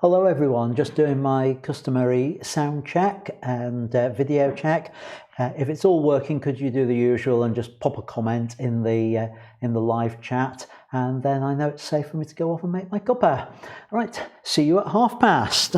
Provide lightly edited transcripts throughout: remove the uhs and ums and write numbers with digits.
Hello everyone, just doing my customary sound check and video check. If it's all working, could you do the usual and just pop a comment in the live chat, and then I know it's safe for me to go off and make my cuppa. Right, see you at past.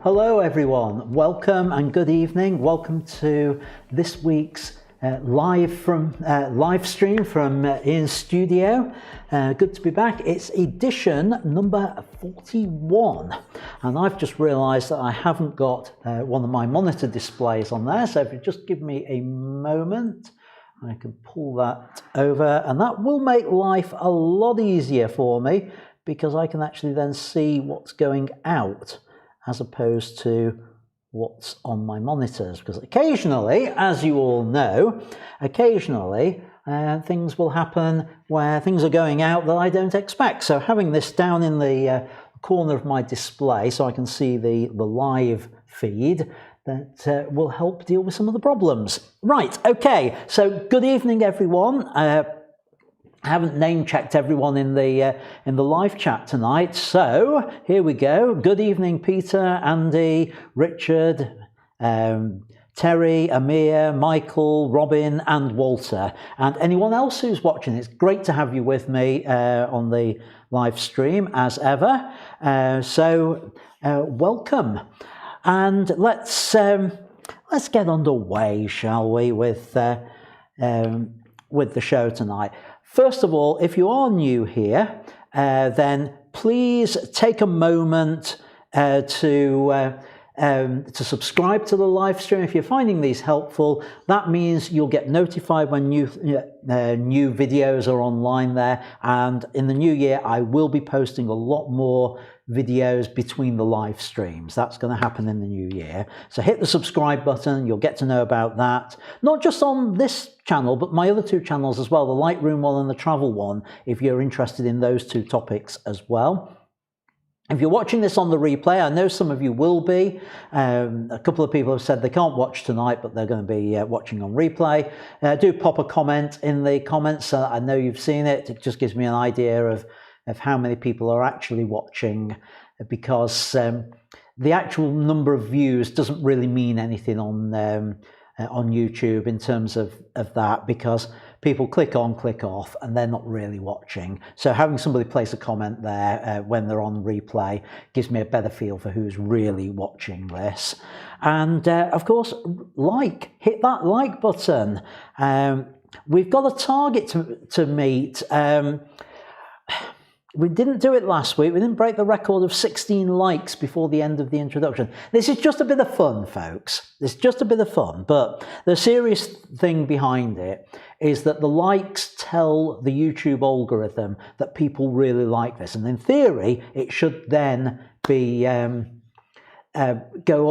Hello everyone, welcome and good evening. Welcome to this week's live stream from Ian's studio. Good to be back. It's edition number 41, and I've just realised that I haven't got one of my monitor displays on there, so if you just give me a moment, I can pull that over, and that will make life a lot easier for me because I can actually then see what's going out as opposed to what's on my monitors, because occasionally, as you all know, things will happen where things are going out that I don't expect. So having this down in the corner of my display so I can see the live feed, that will help deal with some of the problems. Right, okay, so good evening everyone. I haven't name-checked everyone in the live chat tonight, so here we go. Good evening, Peter, Andy, Richard, Terry, Amir, Michael, Robin, and Walter, and anyone else who's watching. It's great to have you with me on the live stream as ever. So welcome, and let's get underway, shall we, with the show tonight. First of all, if you are new here, then please take a moment to subscribe to the live stream. If you're finding these helpful, that means you'll get notified when new videos are online there. And in the new year, I will be posting a lot more videos between the live streams. That's going to happen in the new year. So hit the subscribe button. You'll get to know about that. Not just on this channel, but my other two channels as well, the Lightroom one and the travel one, if you're interested in those two topics as well. If you're watching this on the replay, I know some of you will be. A couple of people have said they can't watch tonight, but they're going to be watching on replay. Do pop a comment in the comments. I know you've seen it. It just gives me an idea of how many people are actually watching, because the actual number of views doesn't really mean anything on YouTube in terms of that, because people click on, click off, and they're not really watching. So having somebody place a comment there when they're on replay gives me a better feel for who's really watching this. And of course, hit that like button. We've got a target to meet. We didn't do it last week. We didn't break the record of 16 likes before the end of the introduction. This is just a bit of fun, folks. It's just a bit of fun. But the serious thing behind it is that the likes tell the YouTube algorithm that people really like this. And in theory, it should then be go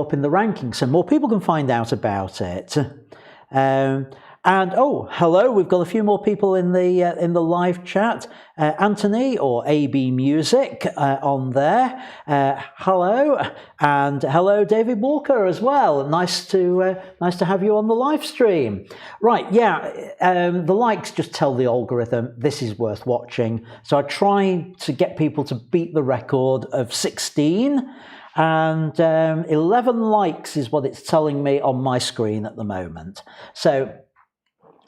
up in the rankings so more people can find out about it. And oh, hello, we've got a few more people in the live chat. Anthony, or AB Music, on there. Hello, and hello, David Walker as well. Nice to have you on the live stream. Right, yeah, the likes just tell the algorithm this is worth watching. So I try to get people to beat the record of 16. And 11 likes is what it's telling me on my screen at the moment. So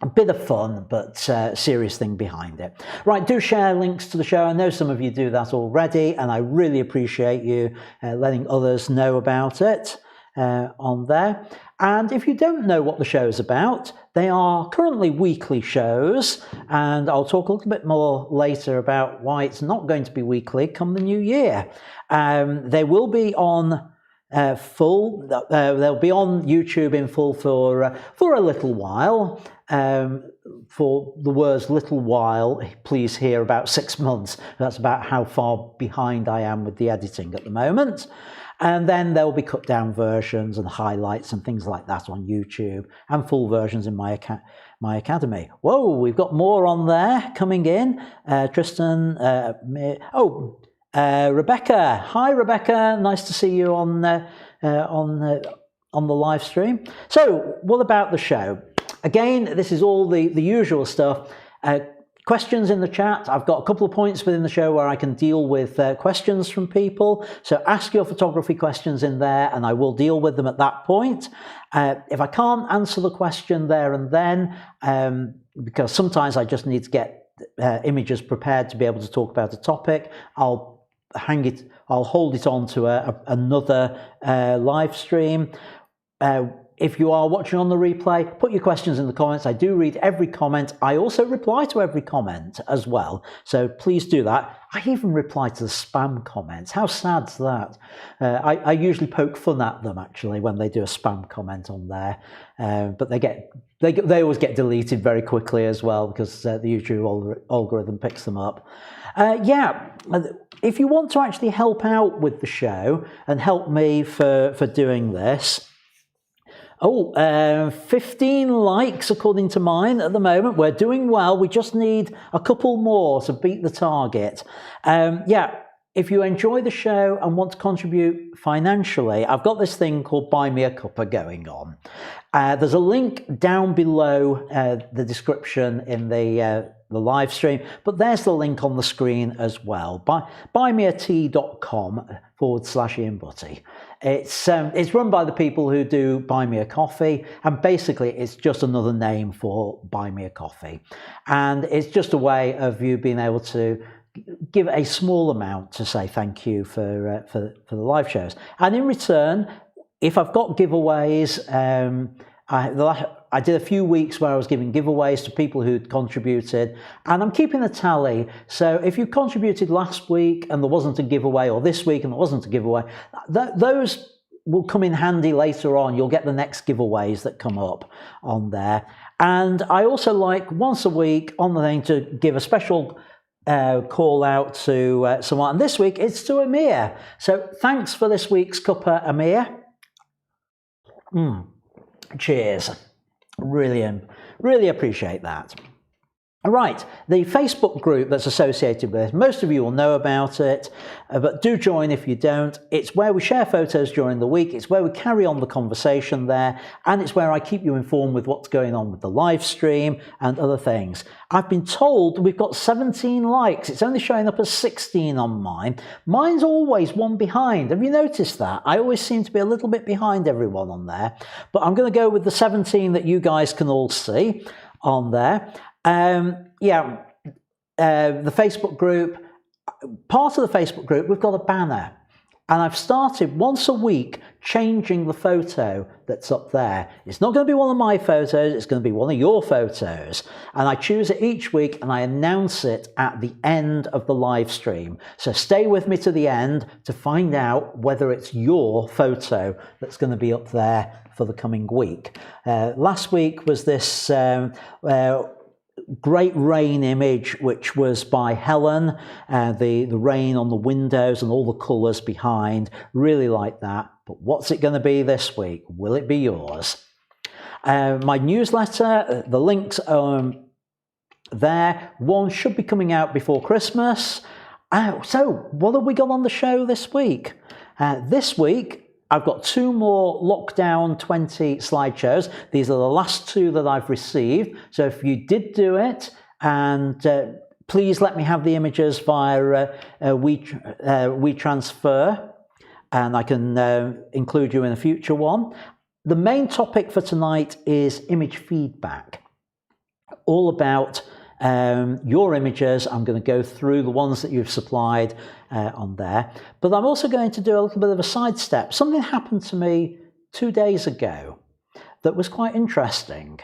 a bit of fun, but serious thing behind it. Right, do share links to the show. I know some of you do that already, and I really appreciate you letting others know about it on there. And if you don't know what the show's about, they are currently weekly shows, and I'll talk a little bit more later about why it's not going to be weekly come the new year. They will be on full. They'll be on YouTube in full for a little while. For the words "little while," please hear about 6 months. That's about how far behind I am with the editing at the moment. And then there will be cut down versions and highlights and things like that on YouTube, and full versions in my academy. Whoa, we've got more on there coming in. Tristan, Rebecca. Hi, Rebecca. Nice to see you on the live stream. So, what about the show? Again, this is all the usual stuff. Questions in the chat. I've got a couple of points within the show where I can deal with questions from people. So ask your photography questions in there and I will deal with them at that point. If I can't answer the question there and then, because sometimes I just need to get images prepared to be able to talk about a topic, I'll I'll hold it on to another live stream. If you are watching on the replay, put your questions in the comments. I do read every comment. I also reply to every comment as well. So please do that. I even reply to the spam comments. How sad's that? I usually poke fun at them actually when they do a spam comment on there, but they always get deleted very quickly as well because the YouTube algorithm picks them up. Yeah, if you want to actually help out with the show and help me for doing this. 15 likes according to mine at the moment. We're doing well. We just need a couple more to beat the target. Yeah, if you enjoy the show and want to contribute financially, I've got this thing called Buy Me a Cuppa going on. There's a link down below the description in the live stream, but there's the link on the screen as well. buymeatea.com/Ian Butty. It's run by the people who do Buy Me a Coffee, and basically it's just another name for Buy Me a Coffee, and it's just a way of you being able to give a small amount to say thank you for the live shows. And in return, if I've got giveaways, I did a few weeks where I was giving giveaways to people who'd contributed, and I'm keeping a tally. So if you contributed last week and there wasn't a giveaway, or this week and there wasn't a giveaway, those will come in handy later on. You'll get the next giveaways that come up on there. And I also like once a week on the thing to give a special call out to someone. And this week it's to Amir. So thanks for this week's cuppa, Amir. Cheers. Really appreciate that. All right, the Facebook group that's associated with this, most of you will know about it, but do join if you don't. It's where we share photos during the week. It's where we carry on the conversation there, and it's where I keep you informed with what's going on with the live stream and other things. I've been told we've got 17 likes. It's only showing up as 16 on mine. Mine's always one behind. Have you noticed that? I always seem to be a little bit behind everyone on there, but I'm going to go with the 17 that you guys can all see on there. The Facebook group, part of the Facebook group, we've got a banner, and I've started once a week changing the photo that's up there. It's not going to be one of my photos, it's going to be one of your photos, and I choose it each week and I announce it at the end of the live stream. So stay with me to the end to find out whether it's your photo that's going to be up there for the coming week. Last week was this great rain image, which was by Helen, the rain on the windows and all the colours behind. Really like that. But what's it going to be this week? Will it be yours? My newsletter, the links there. One should be coming out before Christmas. So what have we got on the show this week? This week, I've got 2 more Lockdown 20 slideshows. These are the last 2 that I've received. So if you did do it, and please let me have the images via WeTransfer, and I can include you in a future one. The main topic for tonight is image feedback. All about your images. I'm going to go through the ones that you've supplied on there, but I'm also going to do a little bit of a sidestep. Something happened to me 2 days ago that was quite interesting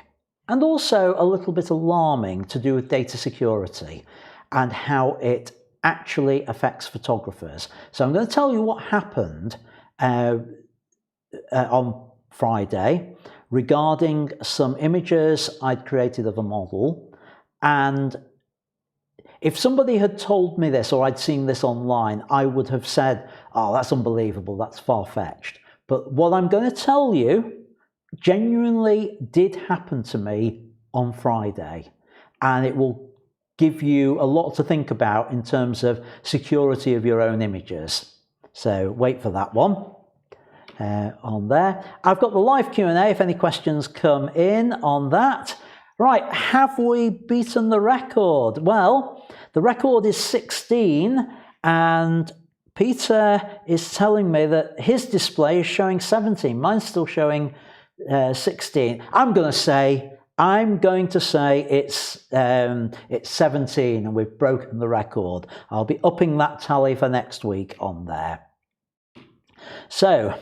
and also a little bit alarming, to do with data security and how it actually affects photographers. So I'm going to tell you what happened on Friday regarding some images I'd created of a model. And if somebody had told me this, or I'd seen this online, I would have said, oh, that's unbelievable, that's far-fetched. But what I'm going to tell you genuinely did happen to me on Friday, and it will give you a lot to think about in terms of security of your own images. So wait for that one on there. I've got the live Q&A if any questions come in on that. Right, have we beaten the record? Well, the record is 16, and Peter is telling me that his display is showing 17. Mine's still showing 16. I'm going to say I'm going to say it's 17 and we've broken the record. I'll be upping that tally for next week on there. So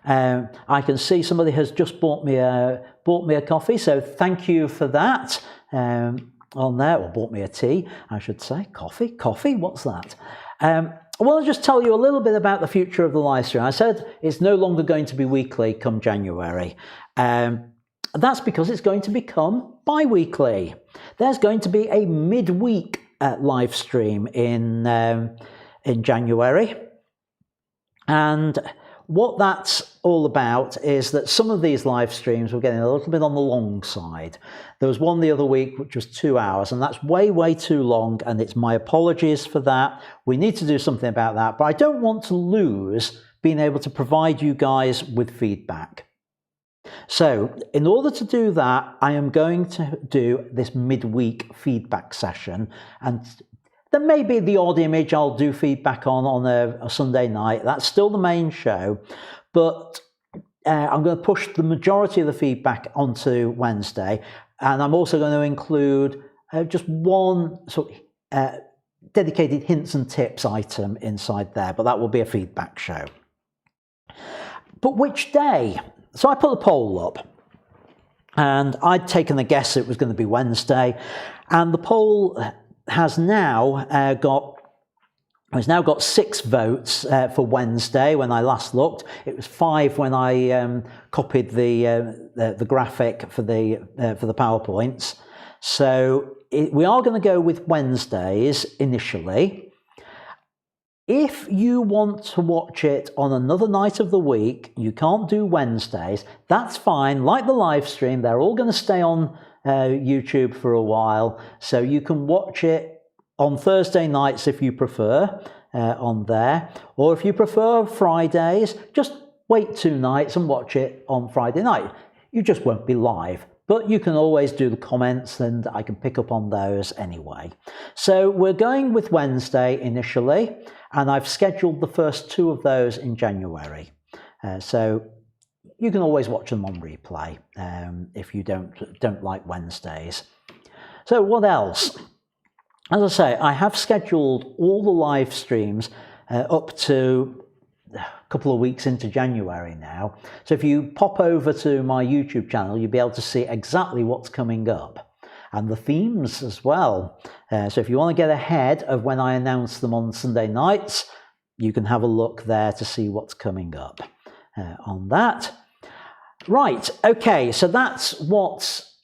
I can see somebody has just bought me a coffee, so thank you for that on there, or bought me a tea, I should say. Coffee, what's that? I want to just tell you a little bit about the future of the live stream. I said it's no longer going to be weekly come January. That's because it's going to become bi-weekly. There's going to be a midweek live stream in January. And what that's all about is that some of these live streams were getting a little bit on the long side. There was one the other week which was 2 hours, and that's way too long, and it's my apologies for that. We need to do something about that, but I don't want to lose being able to provide you guys with feedback. So in order to do that, I am going to do this midweek feedback session, and there may be the odd image I'll do feedback on a Sunday night. That's still the main show, but I'm going to push the majority of the feedback onto Wednesday, and I'm also going to include just one sort of dedicated hints and tips item inside there, but that will be a feedback show. But which day? So I put a poll up, and I'd taken a guess it was going to be Wednesday, and the poll has now got 6 votes for Wednesday. When I last looked, it was 5 when I copied the graphic for the PowerPoints. So we are going to go with Wednesdays initially. If you want to watch it on another night of the week, you can't do Wednesdays, that's fine. Like the live stream, they're all going to stay on YouTube for a while, so you can watch it on Thursday nights if you prefer on there, or if you prefer Fridays, just wait 2 nights and watch it on Friday night. You just won't be live, but you can always do the comments and I can pick up on those anyway. So we're going with Wednesday initially, and I've scheduled the first 2 of those in January. So you can always watch them on replay if you don't like Wednesdays. So what else? As I say, I have scheduled all the live streams up to a couple of weeks into January now. So if you pop over to my YouTube channel, you'll be able to see exactly what's coming up, and the themes as well. So if you want to get ahead of when I announce them on Sunday nights, you can have a look there to see what's coming up on that. Right, okay, so that's what's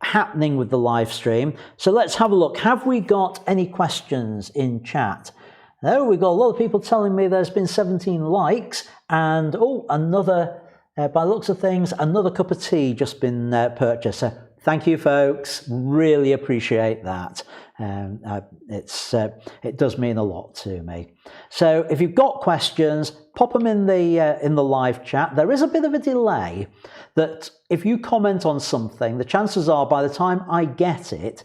happening with the live stream. So let's have a look. Have we got any questions in chat? No, we've got a lot of people telling me there's been 17 likes, and another, by the looks of things, another cup of tea just been purchased. So thank you, folks. Really appreciate that. It does mean a lot to me. So if you've got questions, pop them in the live chat. There is a bit of a delay that if you comment on something, the chances are by the time I get it,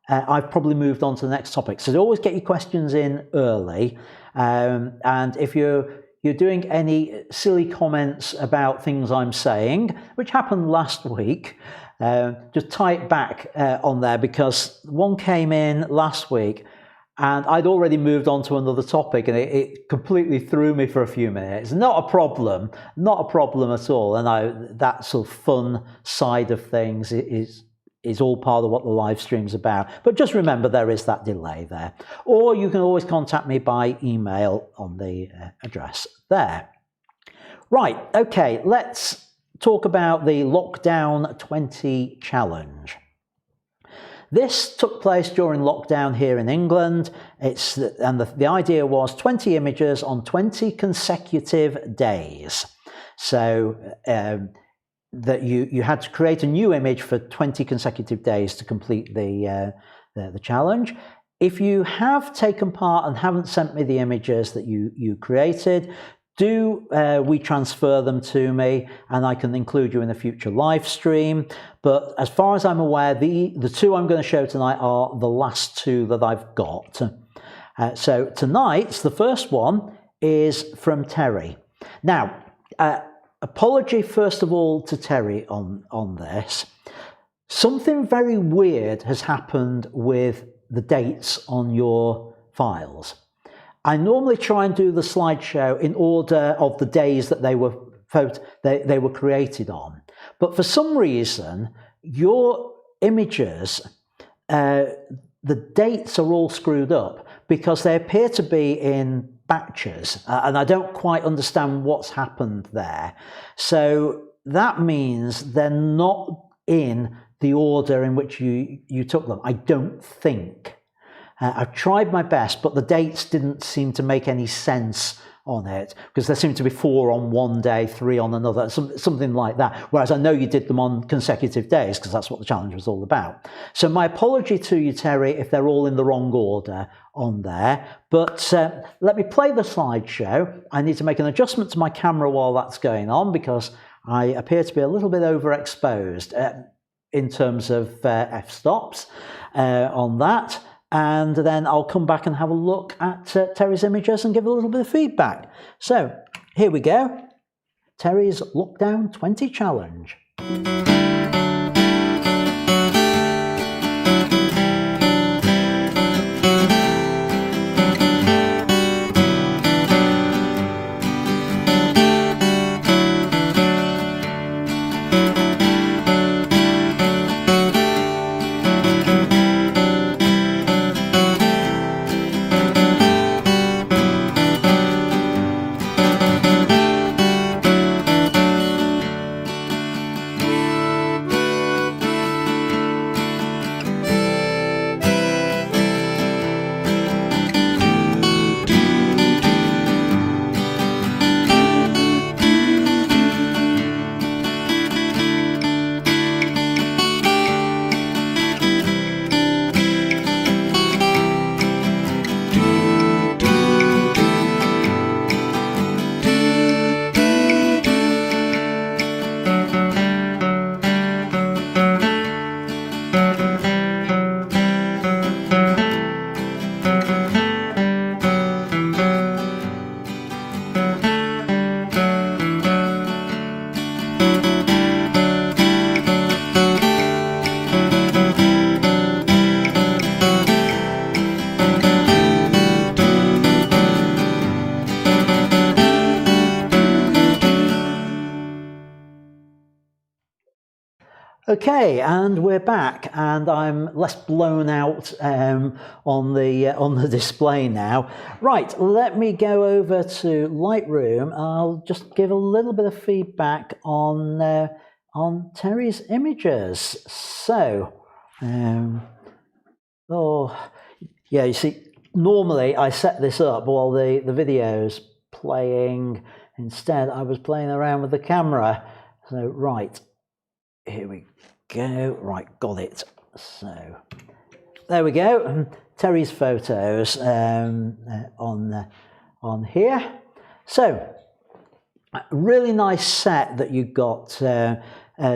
I've probably moved on to the next topic. So always get your questions in early. And if you're doing any silly comments about things I'm saying, which happened last week, just tie it back on there, because one came in last week and I'd already moved on to another topic, and it completely threw me for a few minutes. Not a problem at all. And that sort of fun side of things is all part of what the live stream's about. But just remember there is that delay there. Or you can always contact me by email on the address there. Right, okay, let's talk about the Lockdown 20 challenge. This took place during lockdown here in England. The idea was 20 images on 20 consecutive days. So that you had to create a new image for 20 consecutive days to complete the challenge. If you have taken part and haven't sent me the images that you created, do WeTransfer them to me, and I can include you in a future live stream. But as far as I'm aware, the 2 I'm going to show tonight are the last 2 that I've got. So tonight's, the first one is from Terry. Now, apology first of all to Terry on this. Something very weird has happened with the dates on your files. I normally try and do the slideshow in order of the days that they were created on. But for some reason, your images, the dates are all screwed up because they appear to be in batches, and I don't quite understand what's happened there. So that means they're not in the order in which you took them, I don't think. I've tried my best, but the dates didn't seem to make any sense on it, because there seemed to be 4 on one day, 3 on another, something like that. Whereas I know you did them on consecutive days, because that's what the challenge was all about. So my apology to you, Terry, if they're all in the wrong order on there. But let me play the slideshow. I need to make an adjustment to my camera while that's going on, because I appear to be a little bit overexposed in terms of f-stops on that. And then I'll come back and have a look at Terry's images and give a little bit of feedback. So here we go. Terry's Lockdown 20 challenge. Okay, and we're back, and I'm less blown out on the display now. Right, let me go over to Lightroom. I'll just give a little bit of feedback on Terry's images. So, oh yeah, you see, normally I set this up while the video's playing. Instead, I was playing around with the camera. So right. Here we go. Right, got it. So there we go. Terry's photos on here. So really nice set that you got,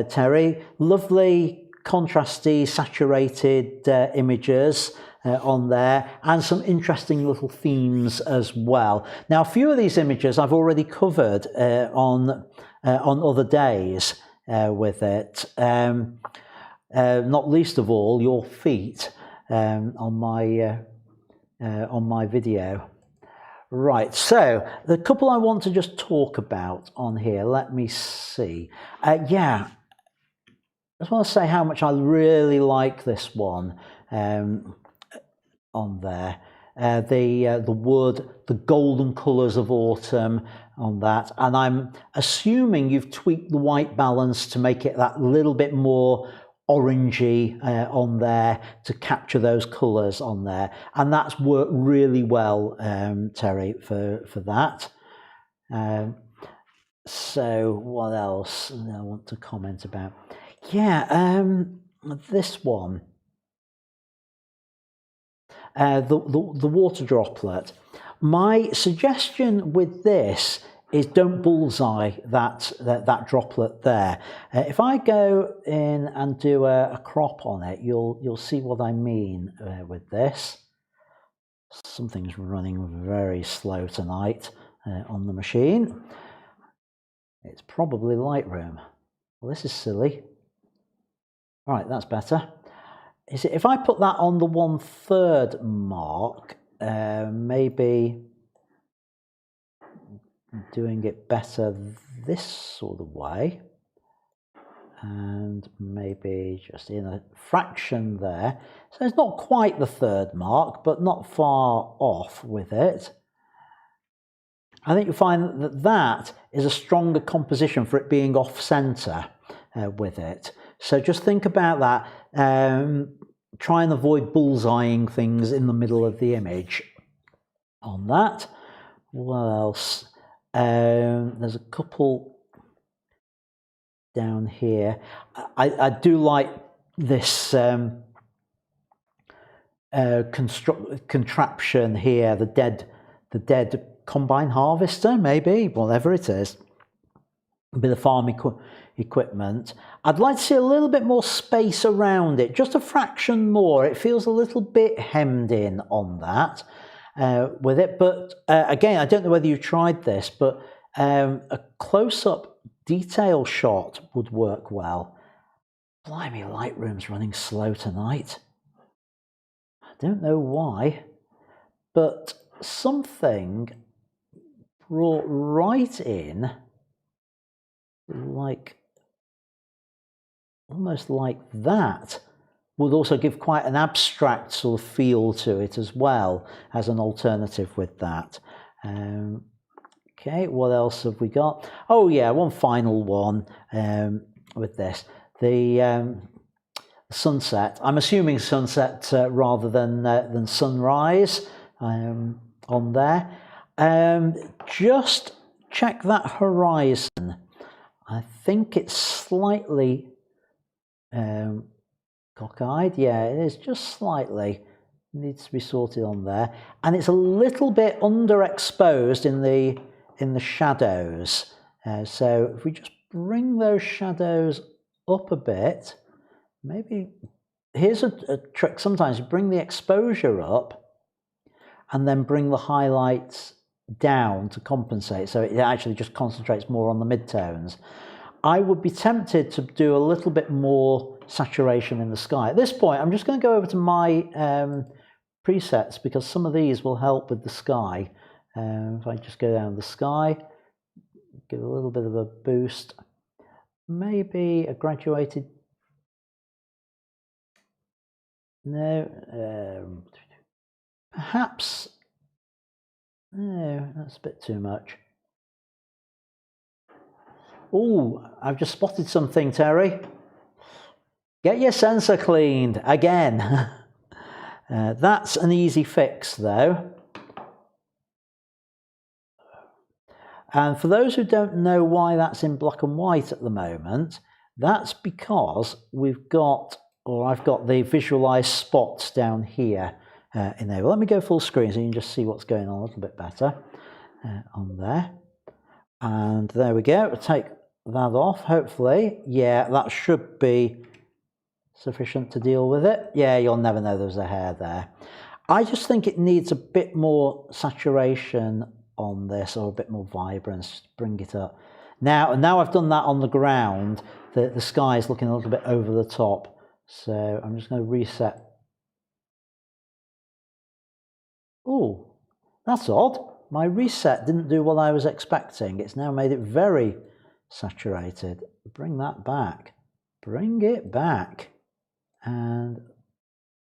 Terry. Lovely, contrasty, saturated images on there, and some interesting little themes as well. Now, a few of these images I've already covered on other days. With it, not least of all your feet on my video. Right, so the couple I want to just talk about on here. Let me see. Yeah, I just want to say how much I really like this one on there. The wood, the golden colours of autumn on that, and I'm assuming you've tweaked the white balance to make it that little bit more orangey on there to capture those colours on there, and that's worked really well, Terry, for that. So what else I want to comment about? Yeah, this one. The water droplet. My suggestion with this is don't bullseye that droplet there. If I go in and do a crop on it, you'll see what I mean with this. Something's running very slow tonight on the machine. It's probably Lightroom. Well, this is silly. Right, that's better. Is it, if I put that on the 1/3 mark, maybe doing it better this sort of way, and maybe just in a fraction there. So it's not quite the 1/3 mark, but not far off with it. I think you'll find that that is a stronger composition for it being off center with it. So just think about that. Try and avoid bullseyeing things in the middle of the image on that. What else? There's a couple down here. I do like this contraption here, the dead combine harvester, maybe, whatever it is. A bit of farm equipment. I'd like to see a little bit more space around it, just a fraction more. It feels a little bit hemmed in on that with it. But again, I don't know whether you tried this, but a close-up detail shot would work well. Blimey, Lightroom's running slow tonight. I don't know why, but something brought right in, like almost like that, would also give quite an abstract sort of feel to it as well as an alternative with that. Okay, what else have we got? Oh yeah, one final one with this. The sunset. I'm assuming sunset rather than sunrise on there. Just check that horizon. I think it's slightly cockeyed. Yeah, it is just slightly. Needs to be sorted on there, and it's a little bit underexposed in the shadows. So if we just bring those shadows up a bit, maybe here's a trick. Sometimes you bring the exposure up and then bring the highlights down to compensate, so it actually just concentrates more on the midtones. I would be tempted to do a little bit more saturation in the sky. At this point, I'm just going to go over to my presets, because some of these will help with the sky. If I just go down the sky, give a little bit of a boost, maybe a graduated, no, perhaps, no, that's a bit too much. Oh, I've just spotted something, Terry. Get your sensor cleaned again. That's an easy fix, though. And for those who don't know why that's in black and white at the moment, that's because we've got, or I've got the visualized spots down here enabled. Let me go full screen so you can just see what's going on a little bit better on there. And there we go. We'll take that off, hopefully. Yeah, that should be sufficient to deal with it. Yeah, you'll never know there's a hair there. I just think it needs a bit more saturation on this, or a bit more vibrance, just to bring it up. Now I've done that on the ground, the sky is looking a little bit over the top. So I'm just going to reset. Oh, that's odd. My reset didn't do what I was expecting. It's now made it very saturated. Bring that back. Bring it back. And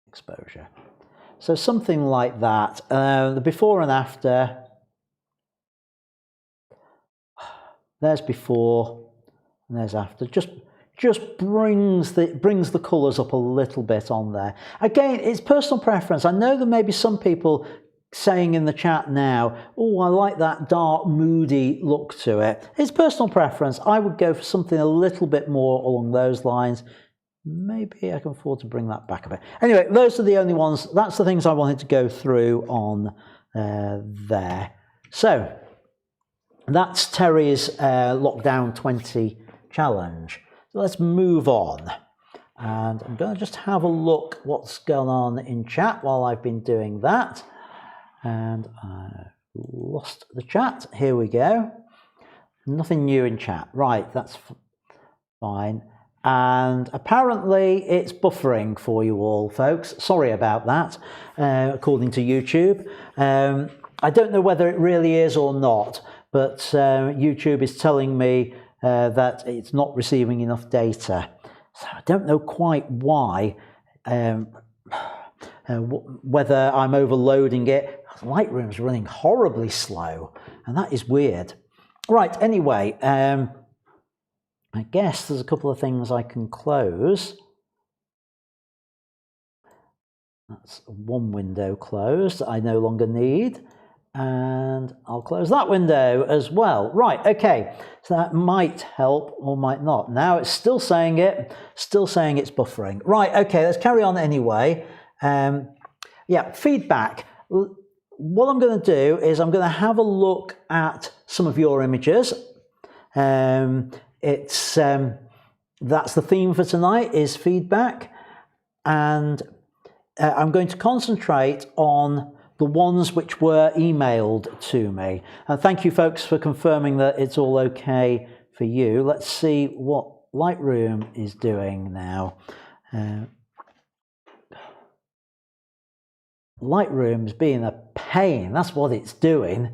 exposure. So something like that. The before and after. There's before and there's after. Just brings the colours up a little bit on there. Again, it's personal preference. I know there may be some people saying in the chat now, oh, I like that dark, moody look to it. It's personal preference. I would go for something a little bit more along those lines. Maybe I can afford to bring that back a bit. Anyway, those are the only ones. That's the things I wanted to go through on there. So that's Terry's Lockdown 20 challenge. So let's move on. And I'm going to just have a look what's going on in chat while I've been doing that. And I lost the chat. Here we go. Nothing new in chat. Right, that's fine. and apparently it's buffering for you all, folks. Sorry about that, according to YouTube. I don't know whether it really is or not, but YouTube is telling me that it's not receiving enough data. So I don't know quite why, whether I'm overloading it. Lightroom's running horribly slow, and that is weird. Right, anyway, I guess there's a couple of things I can close. That's one window closed that I no longer need. And I'll close that window as well. Right, okay, so that might help or might not. Now it's still saying it's buffering. Right, okay, let's carry on anyway. Yeah, feedback. What I'm going to do is I'm going to have a look at some of your images. That's the theme for tonight, is feedback, and I'm going to concentrate on the ones which were emailed to me. And thank you folks for confirming that it's all okay for you. Let's see what Lightroom is doing now. Lightroom's being a pain, that's what it's doing.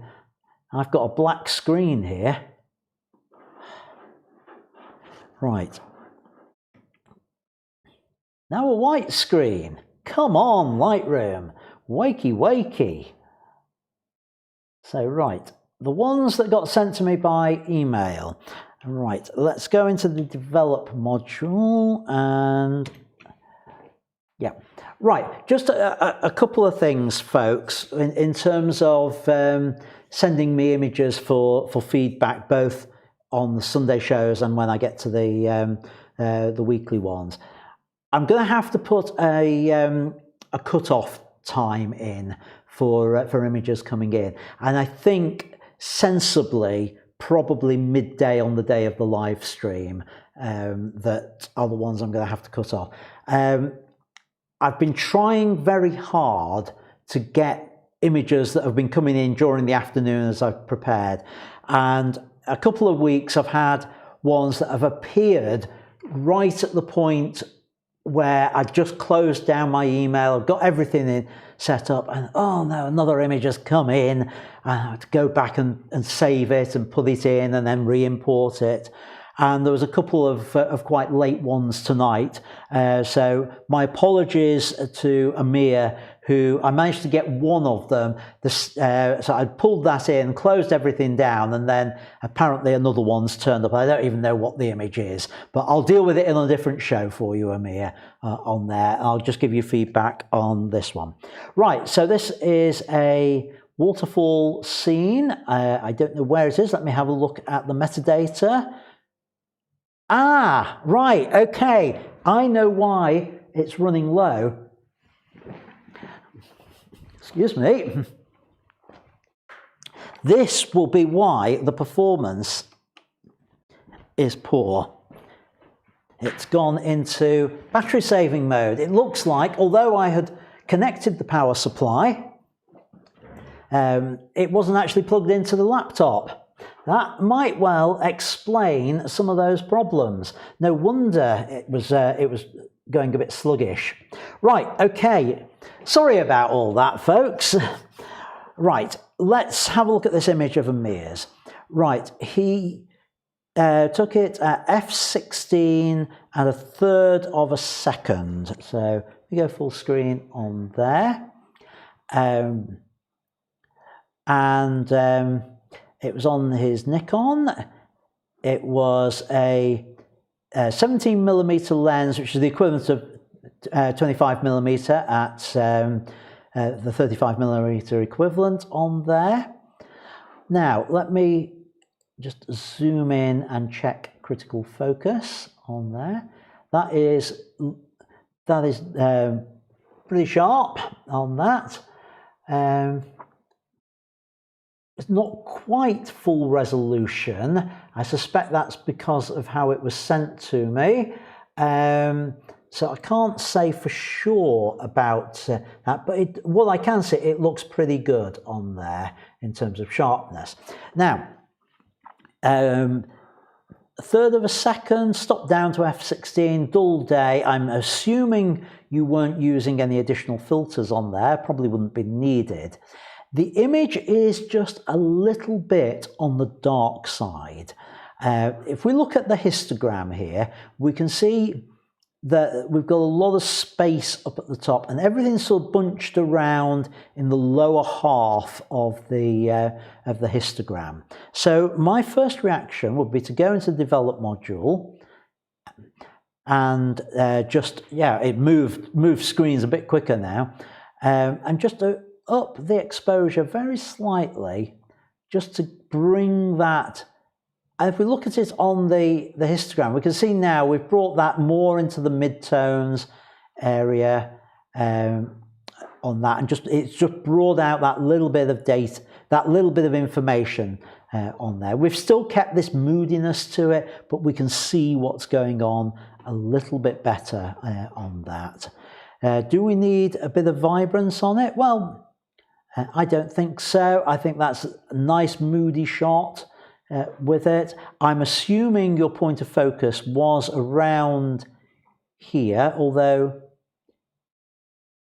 I've got a black screen here. Right. Now a white screen. Come on, Lightroom. Wakey, wakey. So, right. The ones that got sent to me by email. Right. Let's go into the develop module and yeah. Right. Just a couple of things, folks, in terms of sending me images for feedback, both on the Sunday shows and when I get to the weekly ones. I'm going to have to put a cut-off time in for images coming in, and I think sensibly probably midday on the day of the live stream that are the ones I'm going to have to cut off. I've been trying very hard to get images that have been coming in during the afternoon as I've prepared, and a couple of weeks I've had ones that have appeared right at the point where I've just closed down my email, I've got everything in set up, and oh no, another image has come in. I have to go back and save it and put it in and then re-import it. And there was a couple of quite late ones tonight. So my apologies to Amir, who I managed to get one of them. So I pulled that in, closed everything down, and then apparently another one's turned up. I don't even know what the image is, but I'll deal with it in a different show for you, Amir, on there. I'll just give you feedback on this one. Right, so this is a waterfall scene. I don't know where it is. Let me have a look at the metadata. Ah, right, okay. I know why it's running low. Excuse me. This will be why the performance is poor. It's gone into battery saving mode. It looks like, although I had connected the power supply, it wasn't actually plugged into the laptop. That might well explain some of those problems. No wonder it was going a bit sluggish. Right, okay. Sorry about all that, folks. Right, let's have a look at this image of Amir's. Right, he took it at f16 and 1/3 of a second. So we go full screen on there. It was on his Nikon. It was a 17mm lens, which is the equivalent of 25mm at the 35mm equivalent on there. Now, let me just zoom in and check critical focus on there. That is pretty sharp on that. It's not quite full resolution. I suspect that's because of how it was sent to me. So I can't say for sure about that, but what I can say, it looks pretty good on there in terms of sharpness. Now, a third of a second, stop down to f16, dull day. I'm assuming you weren't using any additional filters on there, probably wouldn't be needed. The image is just a little bit on the dark side. If we look at the histogram here, we can see that we've got a lot of space up at the top and everything's sort of bunched around in the lower half of the histogram. So my first reaction would be to go into the develop module and it moves screens a bit quicker now, and just to up the exposure very slightly, just to bring that. And if we look at it on the histogram, we can see now we've brought that more into the midtones area on that, and it's just brought out that little bit of data, that little bit of information on there. We've still kept this moodiness to it, but we can see what's going on a little bit better on that. Do we need a bit of vibrance on it? Well, I don't think so. I think that's a nice moody shot. With it, I'm assuming your point of focus was around here, although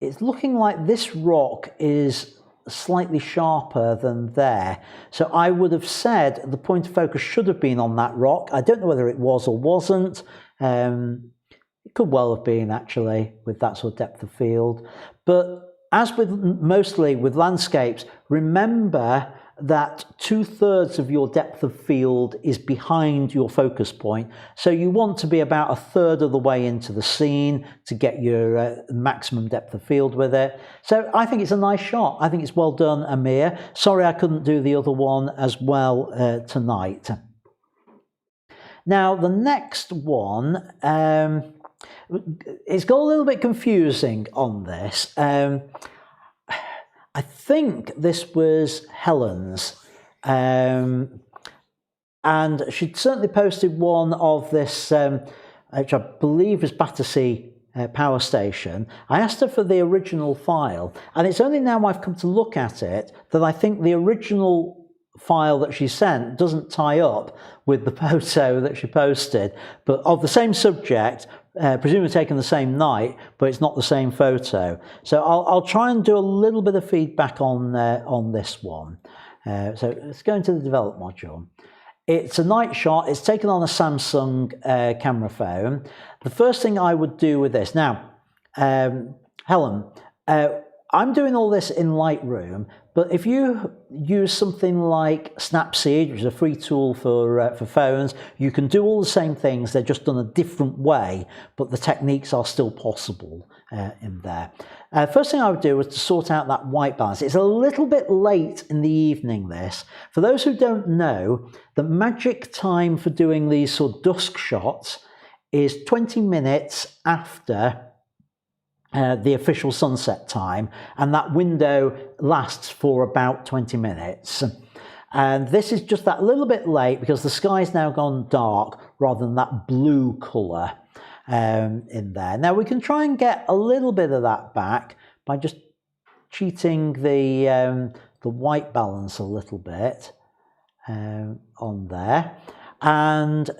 it's looking like this rock is slightly sharper than there. So I would have said the point of focus should have been on that rock. I don't know whether it was or wasn't. It could well have been, actually, with that sort of depth of field. But as with mostly with landscapes, remember that 2/3 of your depth of field is behind your focus point. So you want to be about 1/3 of the way into the scene to get your maximum depth of field with it. So I think it's a nice shot. I think it's well done, Amir. Sorry I couldn't do the other one as well tonight. Now the next one, it's got a little bit confusing on this. I think this was Helen's, and she'd certainly posted one of this, which I believe was Battersea Power Station. I asked her for the original file, and it's only now I've come to look at it that I think the original file that she sent doesn't tie up with the photo that she posted, but of the same subject, presumably taken the same night, but it's not the same photo. So I'll try and do a little bit of feedback on this one. So let's go into the develop module. It's a night shot. It's taken on a Samsung camera phone. The first thing I would do with this now, Helen, I'm doing all this in Lightroom, but if you use something like Snapseed, which is a free tool for phones, you can do all the same things. They're just done a different way, but the techniques are still possible in there. First thing I would do was to sort out that white balance. It's a little bit late in the evening, this. For those who don't know, the magic time for doing these sort of dusk shots is 20 minutes after the official sunset time, and that window lasts for about 20 minutes. And this is just that little bit late because the sky's now gone dark rather than that blue colour in there. Now we can try and get a little bit of that back by just cheating the white balance a little bit on there. And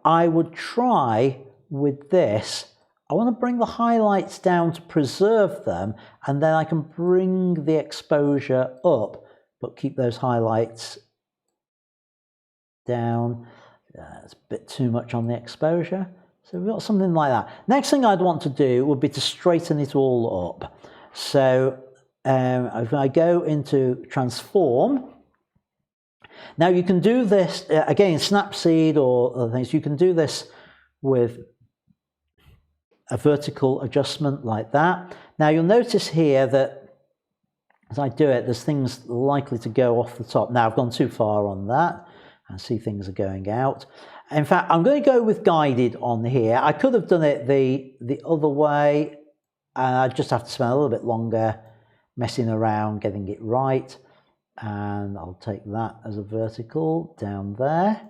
I would try with this, I want to bring the highlights down to preserve them, and then I can bring the exposure up, but keep those highlights down. It's a bit too much on the exposure. So we've got something like that. Next thing I'd want to do would be to straighten it all up. So if I go into transform, now you can do this, again, Snapseed or other things, you can do this with a vertical adjustment like that. Now you'll notice here that as I do it, there's things likely to go off the top. Now I've gone too far on that. I see things are going out. In fact, I'm going to go with guided on here. I could have done it the other way. I just have to spend a little bit longer messing around getting it right. And I'll take that as a vertical down there.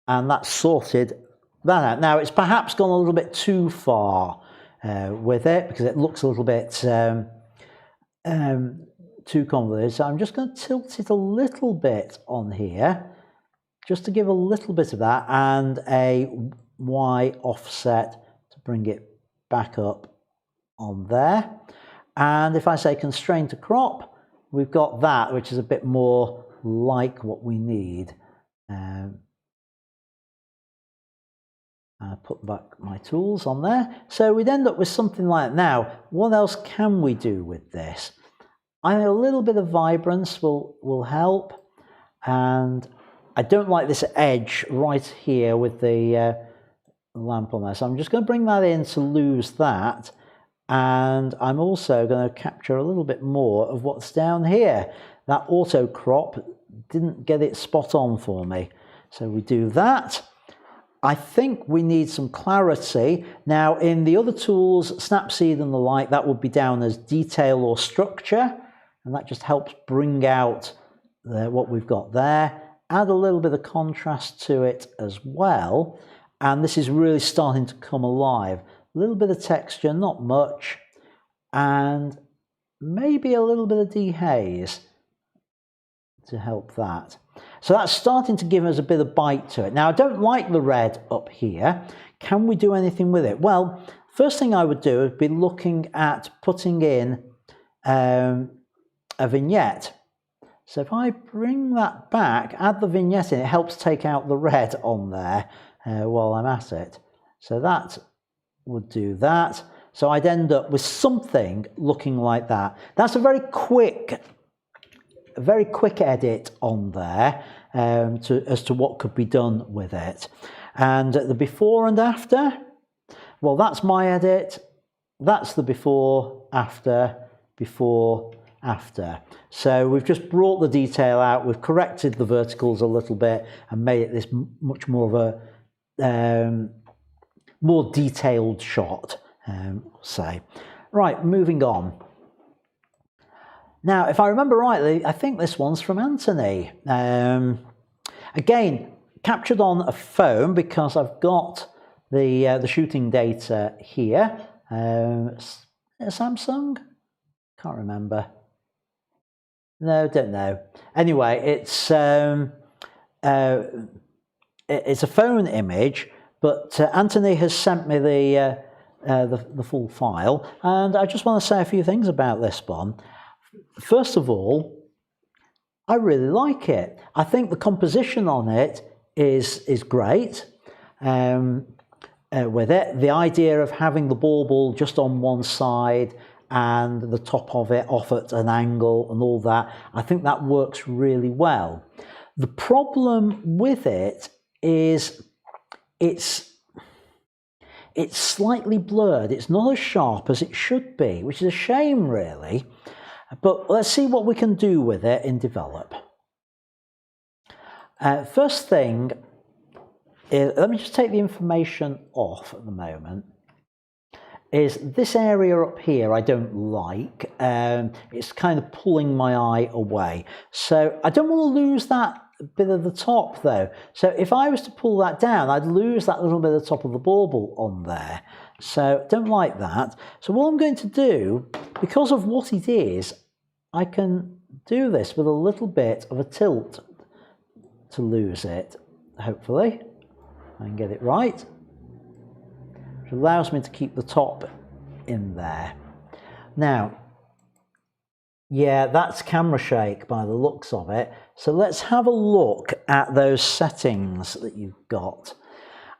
And that's sorted that out. Now it's perhaps gone a little bit too far with it because it looks a little bit too convoluted. So I'm just going to tilt it a little bit on here just to give a little bit of that, and a Y offset to bring it back up on there. And if I say constrain to crop, we've got that, which is a bit more like what we need. I put back my tools on there. So we'd end up with something like that. Now, what else can we do with this? I think a little bit of vibrance will help. And I don't like this edge right here with the lamp on there. So I'm just going to bring that in to lose that. And I'm also going to capture a little bit more of what's down here. That auto crop didn't get it spot on for me. So we do that. I think we need some clarity. Now in the other tools, Snapseed and the like, that would be down as detail or structure. And that just helps bring out what we've got there. Add a little bit of contrast to it as well. And this is really starting to come alive. A little bit of texture, not much. And maybe a little bit of dehaze to help that. So that's starting to give us a bit of bite to it. Now I don't like the red up here. Can we do anything with it? Well, first thing I would do would be looking at putting in a vignette. So if I bring that back, add the vignette in, it helps take out the red on there while I'm at it. So that would do that. So I'd end up with something looking like that. That's a very quick edit on there as to what could be done with it. And the before and after, well, that's my edit. That's the before, after, before, after. So we've just brought the detail out, we've corrected the verticals a little bit and made it this much more of a more detailed shot, say. Right, moving on. Now, if I remember rightly, I think this one's from Anthony. Again, captured on a phone because I've got the shooting data here. Samsung? Can't remember. No, don't know. Anyway, it's a phone image, but Anthony has sent me the full file, and I just want to say a few things about this one. First of all, I really like it. I think the composition on it is great. With it, the idea of having the bauble just on one side and the top of it off at an angle and all that, I think that works really well. The problem with it is it's slightly blurred. It's not as sharp as it should be, which is a shame, really. But let's see what we can do with it in Develop. First thing is, let me just take the information off at the moment, is this area up here I don't like. It's kind of pulling my eye away. So I don't want to lose that bit of the top though. So if I was to pull that down, I'd lose that little bit of the top of the bauble on there. So don't like that. So what I'm going to do, because of what it is, I can do this with a little bit of a tilt to lose it, hopefully. I can get it right. Which allows me to keep the top in there. Now, yeah, that's camera shake by the looks of it. So let's have a look at those settings that you've got.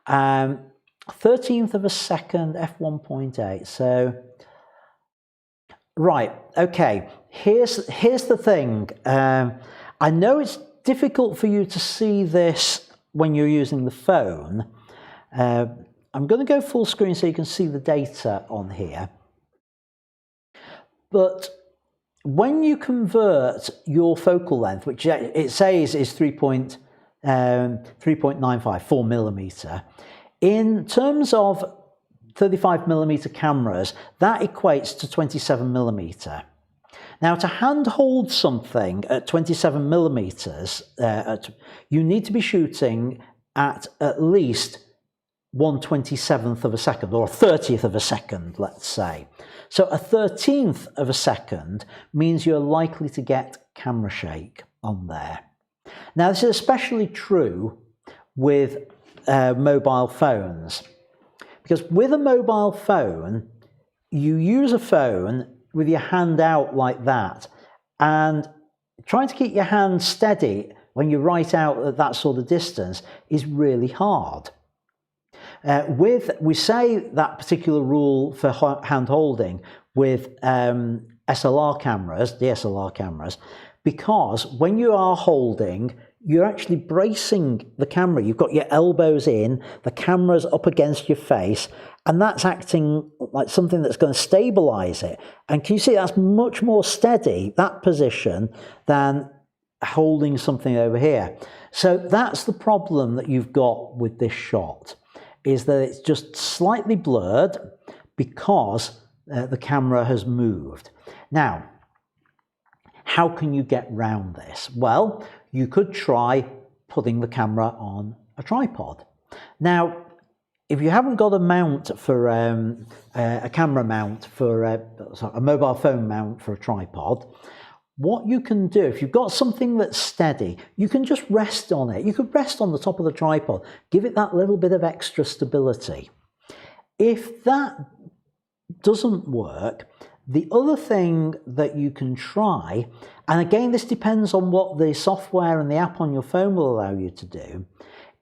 13th of a second, f1.8. So, right, okay. Here's the thing. I know it's difficult for you to see this when you're using the phone. I'm going to go full screen so you can see the data on here. But when you convert your focal length, which it says is 3.95, 4 millimeter, in terms of 35 millimeter cameras, that equates to 27 millimeter. Now, to handhold something at 27 millimeters, you need to be shooting at least 1/27th of a second, or a 30th of a second, let's say. So a 13th of a second means you're likely to get camera shake on there. Now, this is especially true with mobile phones, because with a mobile phone, you use a phone with your hand out like that, and trying to keep your hand steady when you write out at that sort of distance is really hard. We say that particular rule for hand holding with DSLR cameras, because when you are holding, you're actually bracing the camera. You've got your elbows in, the camera's up against your face, and that's acting like something that's going to stabilize it. And can you see that's much more steady, that position, than holding something over here. So that's the problem that you've got with this shot, is that it's just slightly blurred because the camera has moved. Now, how can you get round this? Well, you could try putting the camera on a tripod. Now, if you haven't got a mount for a camera mount for a mobile phone mount for a tripod, what you can do, if you've got something that's steady, you can just rest on it. You could rest on the top of the tripod, give it that little bit of extra stability. If that doesn't work, the other thing that you can try, and again this depends on what the software and the app on your phone will allow you to do,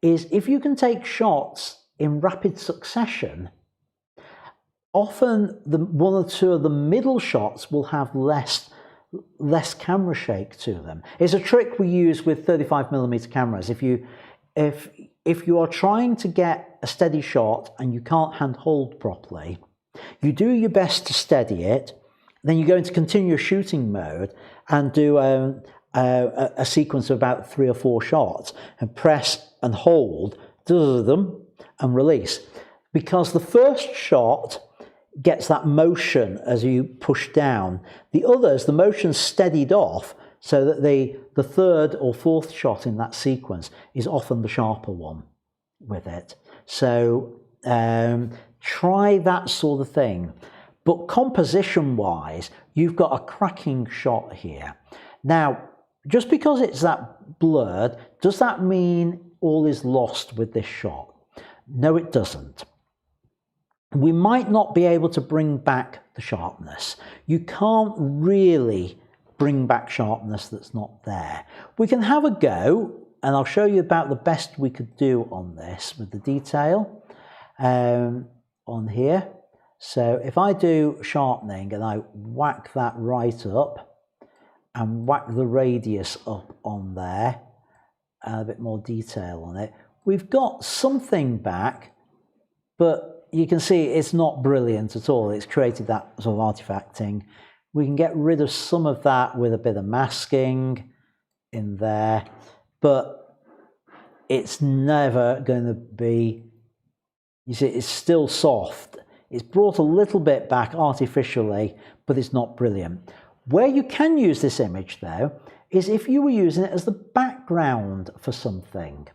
is if you can take shots in rapid succession, often one or two of the middle shots will have less camera shake to them. It's a trick we use with 35mm cameras. If you are trying to get a steady shot and you can't hand hold properly, you do your best to steady it, then you go into continuous shooting mode and do a sequence of about 3 or 4 shots and press and hold them and release, because the first shot gets that motion as you push down. The others, the motion's steadied off, so that the third or fourth shot in that sequence is often the sharper one with it. So try that sort of thing. But composition wise, you've got a cracking shot here. Now, just because it's that blurred, does that mean all is lost with this shot? No, it doesn't. We might not be able to bring back the sharpness. You can't really bring back sharpness that's not there. We can have a go, and I'll show you about the best we could do on this with the detail on here. So if I do sharpening and I whack that right up and whack the radius up on there, and a bit more detail on it, we've got something back, but you can see it's not brilliant at all. It's created that sort of artifacting. We can get rid of some of that with a bit of masking in there, but it's never going to be, you see, it's still soft. It's brought a little bit back artificially, but it's not brilliant. Where you can use this image though, is if you were using it as the background for something.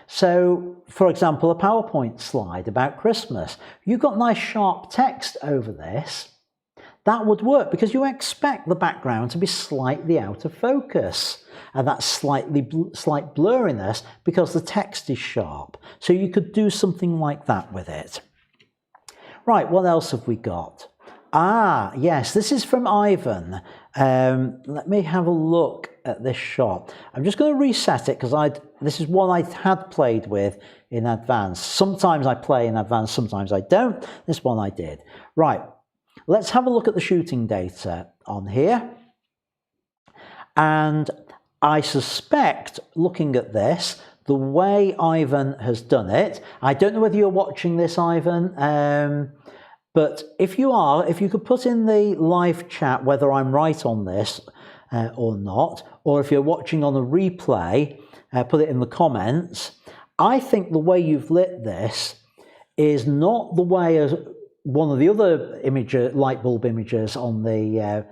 So, for example, a PowerPoint slide about Christmas. You've got nice sharp text over this. That would work because you expect the background to be slightly out of focus, and that slight blurriness because the text is sharp. So you could do something like that with it. Right, what else have we got? Ah, yes, this is from Ivan. Let me have a look at this shot. I'm just going to reset it because this is one I had played with in advance. Sometimes I play in advance, sometimes I don't. This one I did. Right, let's have a look at the shooting data on here. And I suspect, looking at this, the way Ivan has done it, I don't know whether you're watching this, Ivan, but if you are, if you could put in the live chat whether I'm right on this or not, or if you're watching on a replay, put it in the comments. I think the way you've lit this is not the way as one of the other light bulb images on the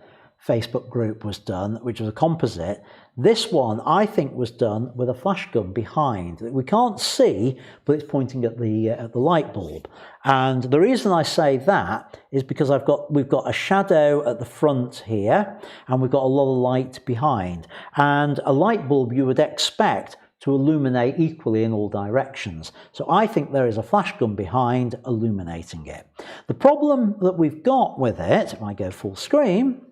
Facebook group was done, which was a composite. This one, I think, was done with a flash gun behind that we can't see, but it's pointing at the light bulb. And the reason I say that is because we've got a shadow at the front here, and we've got a lot of light behind. And a light bulb you would expect to illuminate equally in all directions. So I think there is a flash gun behind illuminating it. The problem that we've got with it, if I go full screen,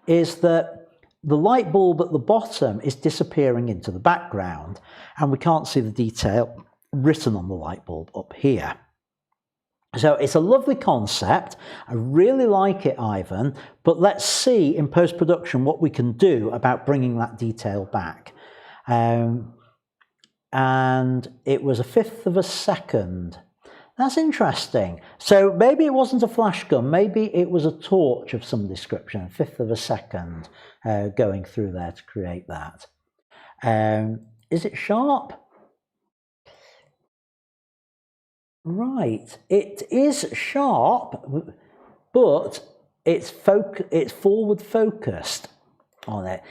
is that the light bulb at the bottom is disappearing into the background, and we can't see the detail written on the light bulb up here. So it's a lovely concept. I really like it, Ivan, but let's see in post-production what we can do about bringing that detail back. And it was 1/5 of a second. That's interesting. So maybe it wasn't a flash gun, maybe it was a torch of some description, 1/5 of a second going through there to create that. Is it sharp? Right, it is sharp, but it's forward focused on it.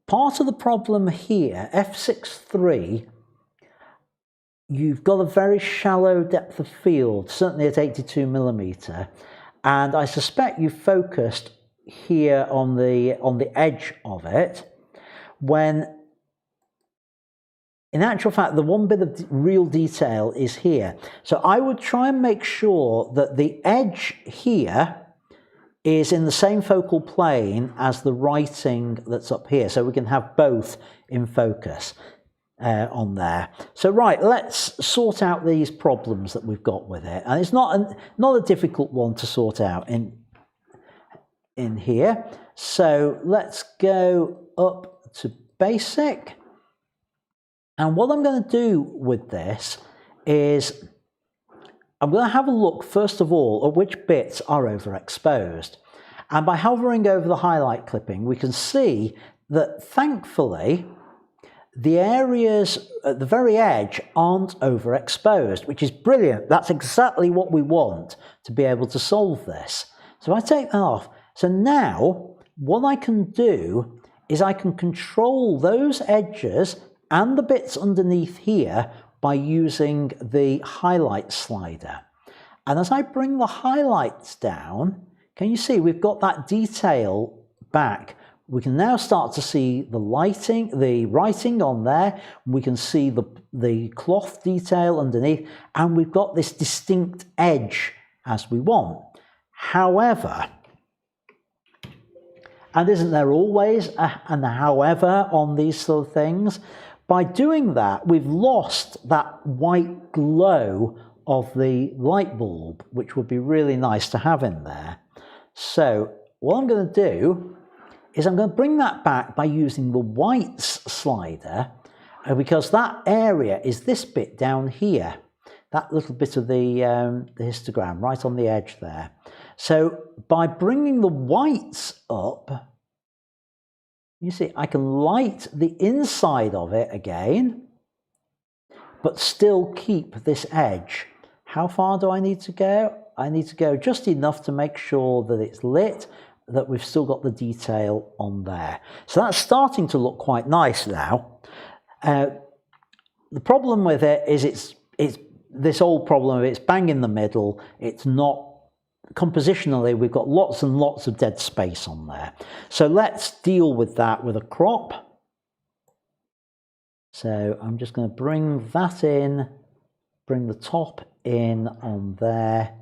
Part of the problem here, f6.3, you've got a very shallow depth of field, certainly at 82mm, and I suspect you focused here on the edge of it, when in actual fact the one bit of real detail is here. So I would try and make sure that the edge here is in the same focal plane as the writing that's up here, so we can have both in focus on there. So right, let's sort out these problems that we've got with it, and it's not a difficult one to sort out in here. So let's go up to basic, and what I'm going to do with this is I'm going to have a look first of all at which bits are overexposed, and by hovering over the highlight clipping we can see that thankfully the areas at the very edge aren't overexposed, which is brilliant. That's exactly what we want to be able to solve this. So I take that off. So now what I can do is I can control those edges and the bits underneath here by using the highlight slider. And as I bring the highlights down, can you see we've got that detail back? We can now start to see the lighting, the writing on there. We can see the cloth detail underneath, and we've got this distinct edge as we want. However, and isn't there always an however on these sort of things? By doing that, we've lost that white glow of the light bulb, which would be really nice to have in there. So what I'm going to do is I'm going to bring that back by using the whites slider, because that area is this bit down here, that little bit of the histogram right on the edge there. So by bringing the whites up, you see I can light the inside of it again, but still keep this edge. How far do I need to go? I need to go just enough to make sure that it's lit, that we've still got the detail on there. So that's starting to look quite nice now. The problem with it is it's this old problem of it's bang in the middle. It's not, compositionally we've got lots and lots of dead space on there. So let's deal with that with a crop. So I'm just going to bring that in, bring the top in on there,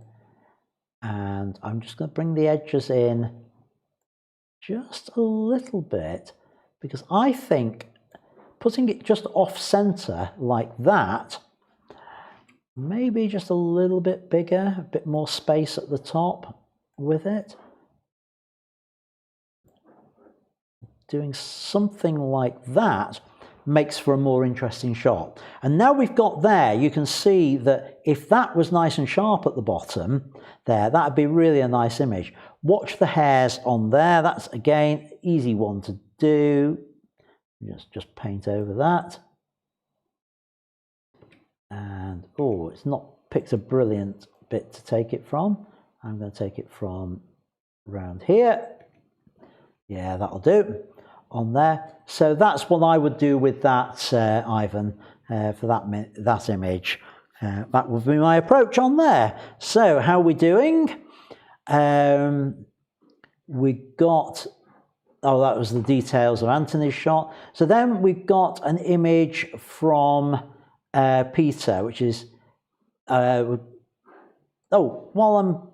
and I'm just going to bring the edges in just a little bit, because I think putting it just off center like that, maybe just a little bit bigger, a bit more space at the top with it. Doing something like that makes for a more interesting shot. And now we've got there, you can see that if that was nice and sharp at the bottom there, that would be really a nice image. Watch the hairs on there. That's again easy one to do. Just paint over that. And oh, it's not picked a brilliant bit to take it from. I'm going to take it from around here. Yeah, that'll do on there. So that's what I would do with that, Ivan, for that image. That would be my approach on there. So how are we doing? We got, oh, that was the details of Anthony's shot. So then we've got an image from Peter, which is, oh, while I'm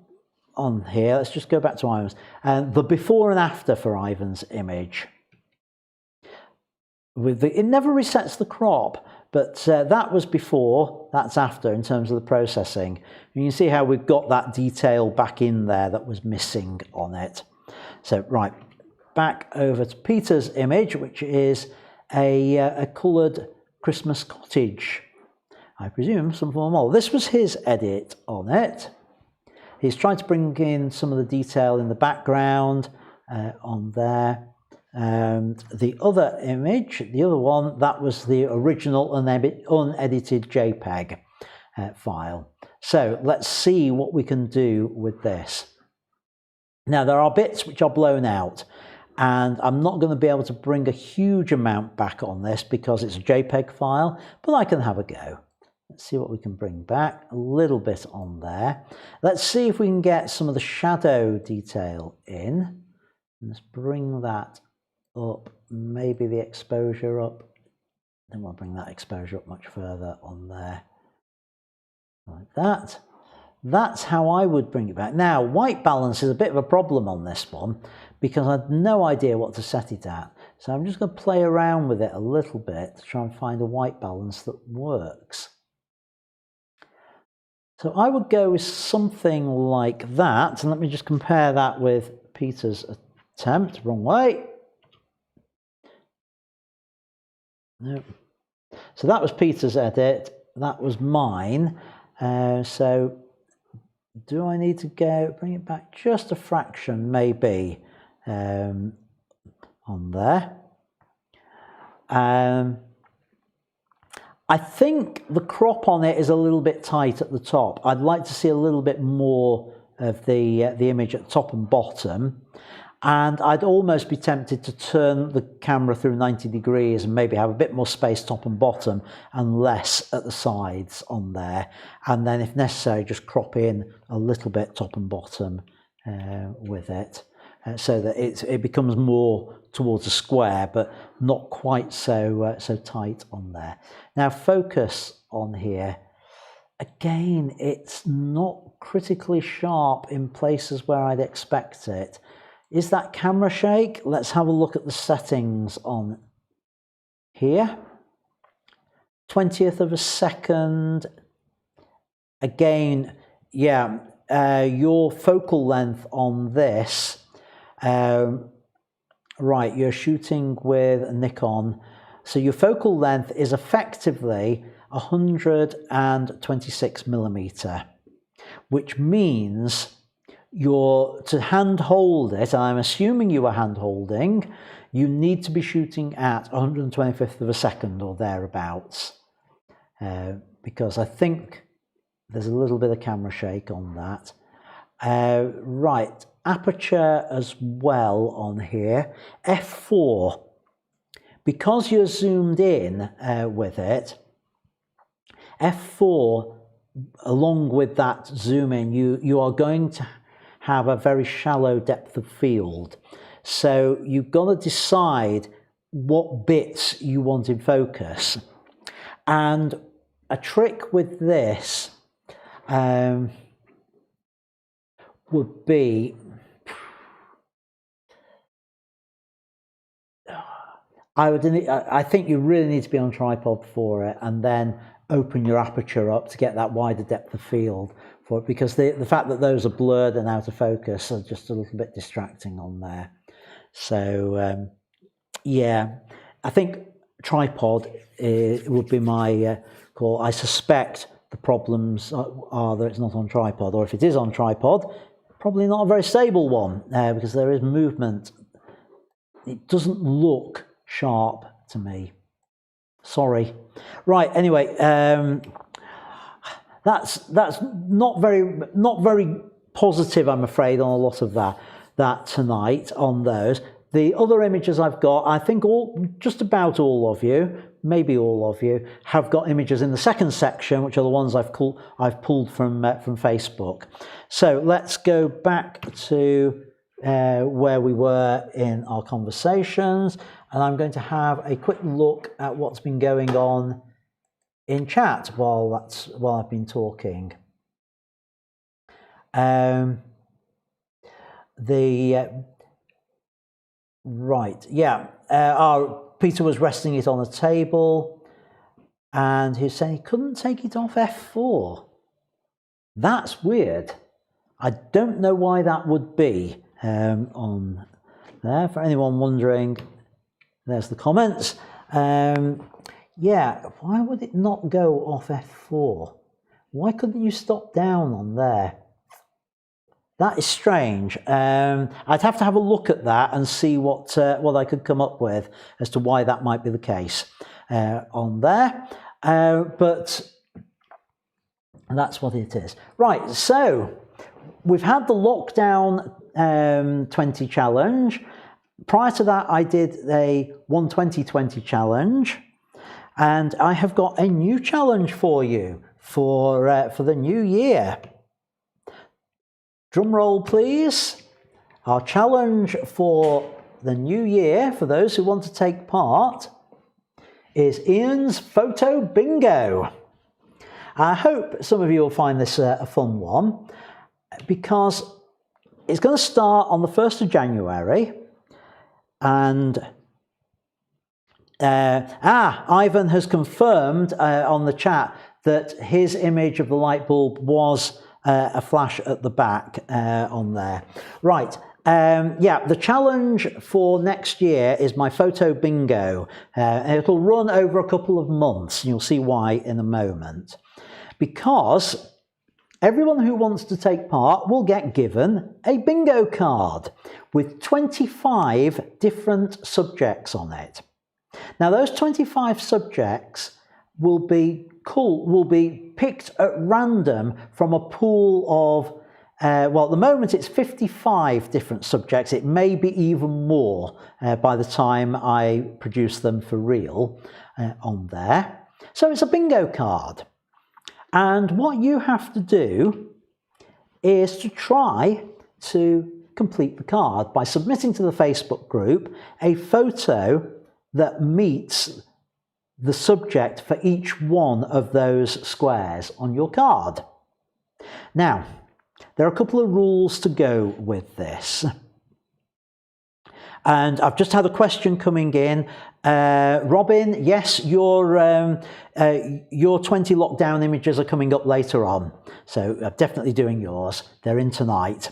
on here, let's just go back to Ivan's. The before and after for Ivan's image. It never resets the crop, but that was before, that's after in terms of the processing. You can see how we've got that detail back in there that was missing on it. So right, back over to Peter's image, which is a coloured Christmas cottage. I presume some form of model. This was his edit on it. He's trying to bring in some of the detail in the background on there. And the other image, the other one, that was the original unedited JPEG file. So let's see what we can do with this. Now there are bits which are blown out, and I'm not going to be able to bring a huge amount back on this because it's a JPEG file, but I can have a go. Let's see what we can bring back. A little bit on there. Let's see if we can get some of the shadow detail in. Let's bring that up, maybe the exposure up. Then we'll bring that exposure up much further on there. Like that. That's how I would bring it back. Now, white balance is a bit of a problem on this one because I have no idea what to set it at. So I'm just going to play around with it a little bit to try and find a white balance that works. So I would go with something like that. And let me just compare that with Peter's attempt. Wrong way. No. So that was Peter's edit. That was mine. So do I need to bring it back just a fraction, maybe, on there? I think the crop on it is a little bit tight at the top. I'd like to see a little bit more of the image at the top and bottom. And I'd almost be tempted to turn the camera through 90 degrees and maybe have a bit more space top and bottom and less at the sides on there. And then if necessary, just crop in a little bit top and bottom with it so that it becomes more towards a square, but not quite so tight on there. Now focus on here. Again, it's not critically sharp in places where I'd expect it. Is that camera shake? Let's have a look at the settings on here. 20th of a second. Again, yeah, your focal length on this, right, you're shooting with a Nikon. So your focal length is effectively 126mm, which means to hand hold it, I'm assuming you are hand holding, you need to be shooting at 125th of a second or thereabouts, because I think there's a little bit of camera shake on that. Right, aperture as well on here, f4, because you're zoomed in with it, f4 along with that zoom in, you are going to have a very shallow depth of field. So you've got to decide what bits you want in focus. And a trick with this would be, I think you really need to be on tripod for it and then open your aperture up to get that wider depth of field for it, because the fact that those are blurred and out of focus are just a little bit distracting on there. So yeah, I think tripod would be my call. I suspect the problems are that it's not on tripod, or if it is on tripod, probably not a very stable one because there is movement. It doesn't look sharp to me. Sorry. Right. Anyway, that's not very positive, I'm afraid, on a lot of that. that tonight on those. The other images I've got, I think just about all of you, maybe all of you, have got images in the second section, which are the ones I've pulled from Facebook. So let's go back to where we were in our conversations, and I'm going to have a quick look at what's been going on in chat while I've been talking. Right, yeah. Peter was resting it on a table, and he's saying he couldn't take it off F4. That's weird. I don't know why that would be on there. For anyone wondering, there's the comments. Yeah, why would it not go off F4? Why couldn't you stop down on there? That is strange. I'd have to have a look at that and see what I could come up with as to why that might be the case on there. But that's what it is. Right, so we've had the lockdown 20 challenge. Prior to that, I did a 120-20 challenge, and I have got a new challenge for you for the new year. Drum roll, please. Our challenge for the new year, for those who want to take part, is Ian's Photo Bingo. I hope some of you will find this a fun one, because it's going to start on the 1st of January, and Ivan has confirmed on the chat that his image of the light bulb was a flash at the back on there. Right, yeah, the challenge for next year is my photo bingo. It'll run over a couple of months, and you'll see why in a moment. Because everyone who wants to take part will get given a bingo card with 25 different subjects on it. Now, those 25 subjects will be picked at random from a pool of, well, at the moment it's 55 different subjects. It may be even more by the time I produce them for real on there. So it's a bingo card. And what you have to do is to try to complete the card by submitting to the Facebook group a photo that meets the subject for each one of those squares on your card. Now, there are a couple of rules to go with this. And I've just had a question coming in. Robin, yes, your 20 lockdown images are coming up later on. So I'm definitely doing yours. They're in tonight.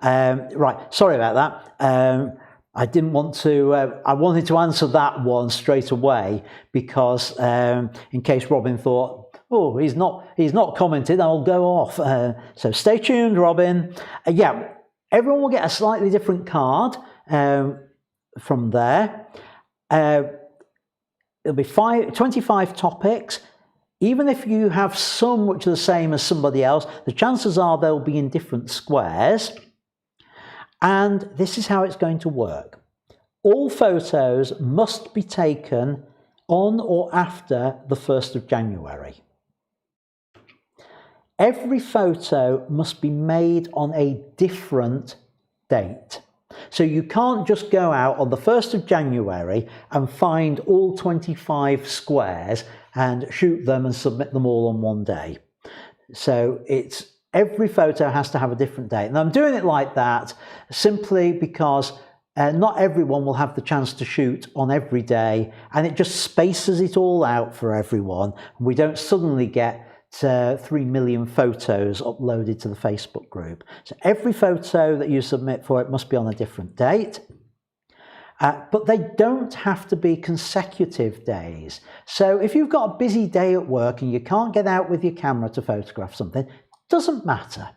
Right, sorry about that. I didn't want to, I wanted to answer that one straight away because in case Robin thought, oh, he's not commented, I'll go off. So stay tuned, Robin. Yeah, everyone will get a slightly different card from there. It'll be 25 topics. Even if you have some which are the same as somebody else, the chances are they'll be in different squares. And this is how it's going to work. All photos must be taken on or after the 1st of January. Every photo must be made on a different date. So you can't just go out on the 1st of January and find all 25 squares and shoot them and submit them all on one day. So every photo has to have a different date. And I'm doing it like that simply because not everyone will have the chance to shoot on every day, and it just spaces it all out for everyone. We don't suddenly get 3 million photos uploaded to the Facebook group. So every photo that you submit for it must be on a different date. But they don't have to be consecutive days. So if you've got a busy day at work and you can't get out with your camera to photograph something, doesn't matter.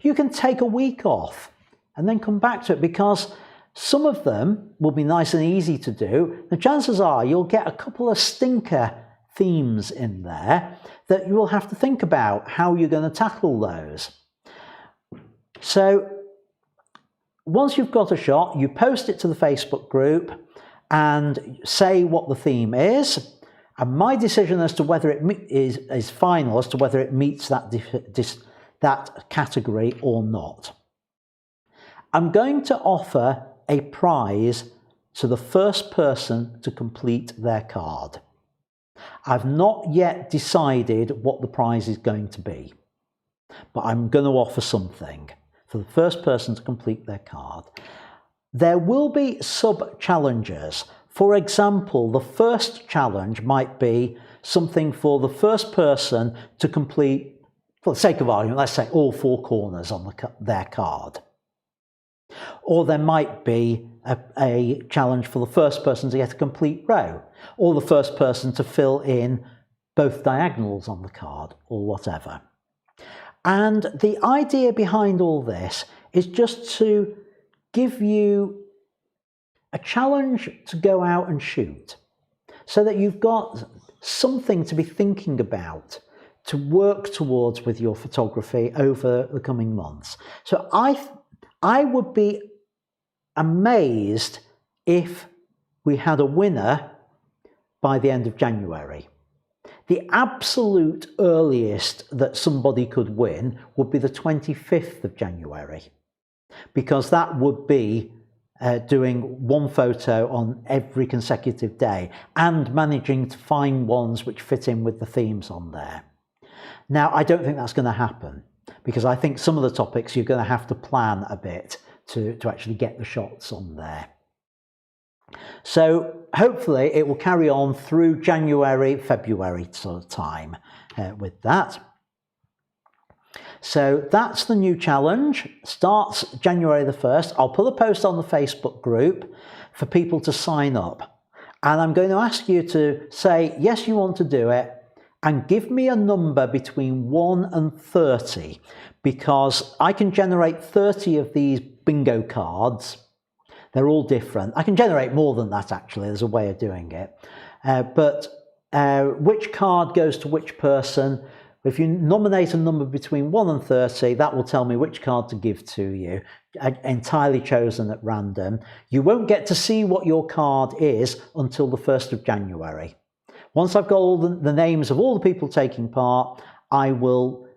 You can take a week off and then come back to it, because some of them will be nice and easy to do. The chances are you'll get a couple of stinker themes in there that you will have to think about how you're going to tackle those. So once you've got a shot, you post it to the Facebook group and say what the theme is. And my decision as to whether it is final as to whether it meets that category or not. I'm going to offer a prize to the first person to complete their card. I've not yet decided what the prize is going to be, but I'm going to offer something for the first person to complete their card. There will be sub-challenges. For example, the first challenge might be something for the first person to complete, for the sake of argument, let's say all 4 corners on their card. Or there might be a challenge for the first person to get a complete row, or the first person to fill in both diagonals on the card, or whatever. And the idea behind all this is just to give you a challenge to go out and shoot, so that you've got something to be thinking about, to work towards with your photography over the coming months. So I would be amazed if we had a winner by the end of January. The absolute earliest that somebody could win would be the 25th of January, because that would be doing 1 photo on every consecutive day and managing to find ones which fit in with the themes on there. Now, I don't think that's going to happen, because I think some of the topics you're going to have to plan a bit to actually get the shots on there. So hopefully it will carry on through January, February sort of time with that. So that's the new challenge. Starts January the 1st. I'll put a post on the Facebook group for people to sign up. And I'm going to ask you to say, yes, you want to do it, and give me a number between 1 and 30, because I can generate 30 of these bingo cards. They're all different. I can generate more than that, actually. There's a way of doing it. But which card goes to which person? If you nominate a number between 1 and 30, that will tell me which card to give to you, entirely chosen at random. You won't get to see what your card is until the 1st of January. Once I've got all the names of all the people taking part, I will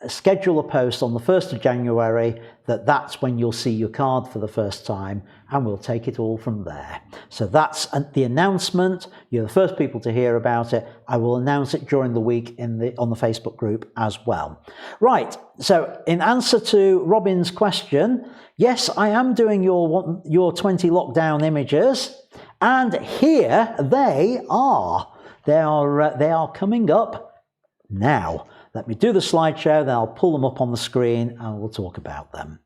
schedule a post on the 1st of January that's when you'll see your card for the first time, and we'll take it all from there. So that's the announcement. You're the first people to hear about it. I will announce it during the week on the Facebook group as well. Right, so in answer to Robin's question, yes, I am doing your 20 lockdown images, and here they are. They are coming up now. Let me do the slideshow, then I'll pull them up on the screen and we'll talk about them.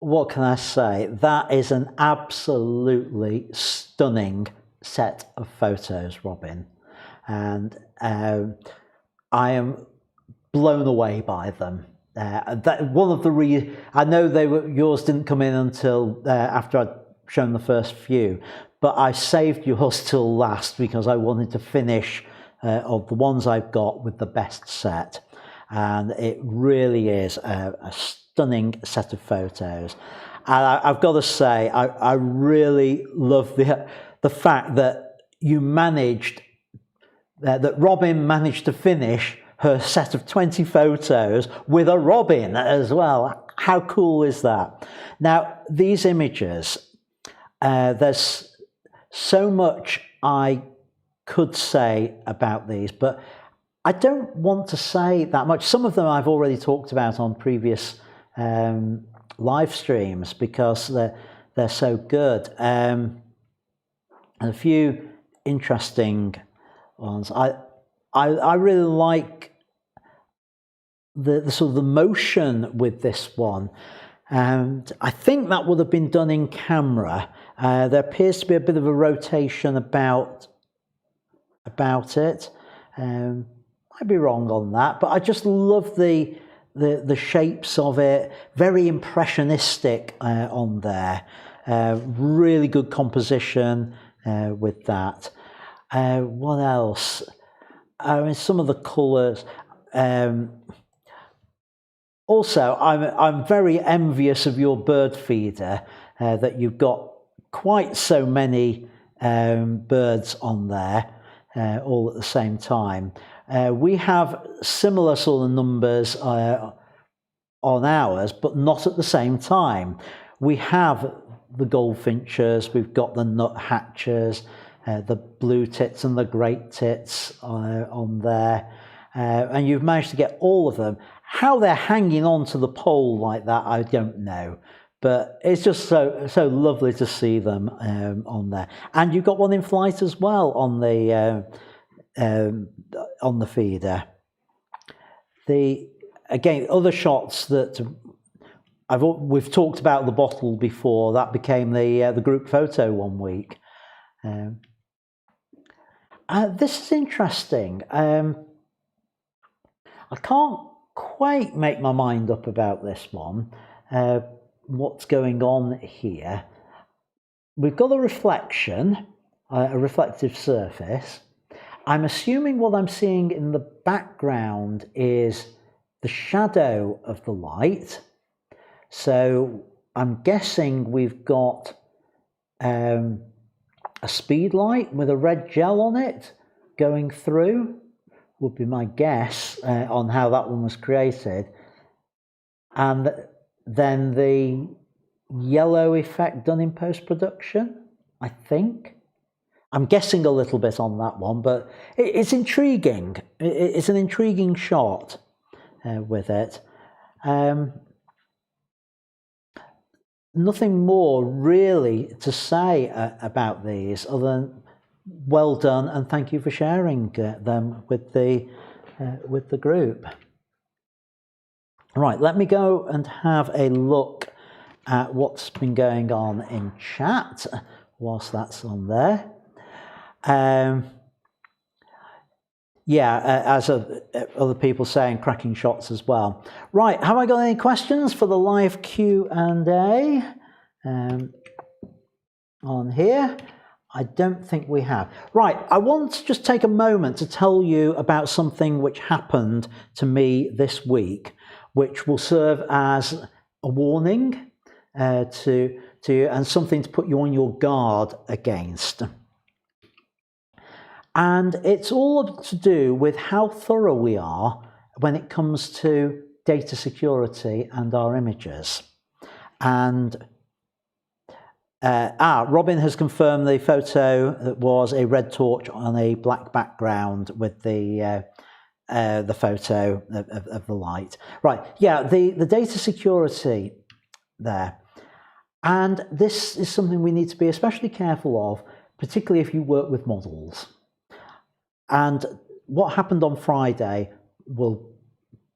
what can I say? That is an absolutely stunning set of photos, Robin. And I am blown away by them. That one of the I know yours didn't come in until after I'd shown the first few, but I saved yours till last because I wanted to finish of the ones I've got with the best set, and it really is a stunning set of photos. And I've got to say, I really love the fact that you managed that Robin managed to finish her set of 20 photos with a robin as well. How cool is that? Now, these images, there's so much I could say about these, but I don't want to say that much. Some of them I've already talked about on previous live streams because they're so good. And a few interesting ones. I really like the sort of the motion with this one, and I think that would have been done in camera. There appears to be a bit of a rotation about it. Might be wrong on that, but I just love the shapes of it. Very impressionistic on there. Really good composition with that. What else? I mean, some of the colours. Also, I'm very envious of your bird feeder, that you've got quite so many birds on there all at the same time. We have similar sort of numbers on ours, but not at the same time. We have the goldfinches, we've got the nuthatches, the blue tits and the great tits on there, and you've managed to get all of them. How they're hanging on to the pole like that, I don't know, but it's just so lovely to see them on there. And you've got one in flight as well on the feeder. Again, other shots that we've talked about the bottle before. That became the group photo one week. This is interesting. I can't quite make my mind up about this one. What's going on here? We've got a reflection, a reflective surface. I'm assuming what I'm seeing in the background is the shadow of the light. So I'm guessing we've got a speed light with a red gel on it going through, would be my guess on how that one was created. And then the yellow effect done in post-production, I think. I'm guessing a little bit on that one, but it's intriguing. It's an intriguing shot with it. Nothing more really to say about these other than well done, and thank you for sharing them with the group. Right, let me go and have a look at what's been going on in chat whilst that's on there. As other people saying, cracking shots as well. Right, have I got any questions for the live Q&A on here? I don't think we have. Right, I want to just take a moment to tell you about something which happened to me this week, which will serve as a warning to you and something to put you on your guard against. And it's all to do with how thorough we are when it comes to data security and our images. And Robin has confirmed the photo was a red torch on a black background with the photo of the light. Right, yeah, the data security there. And this is something we need to be especially careful of, particularly if you work with models. And what happened on Friday will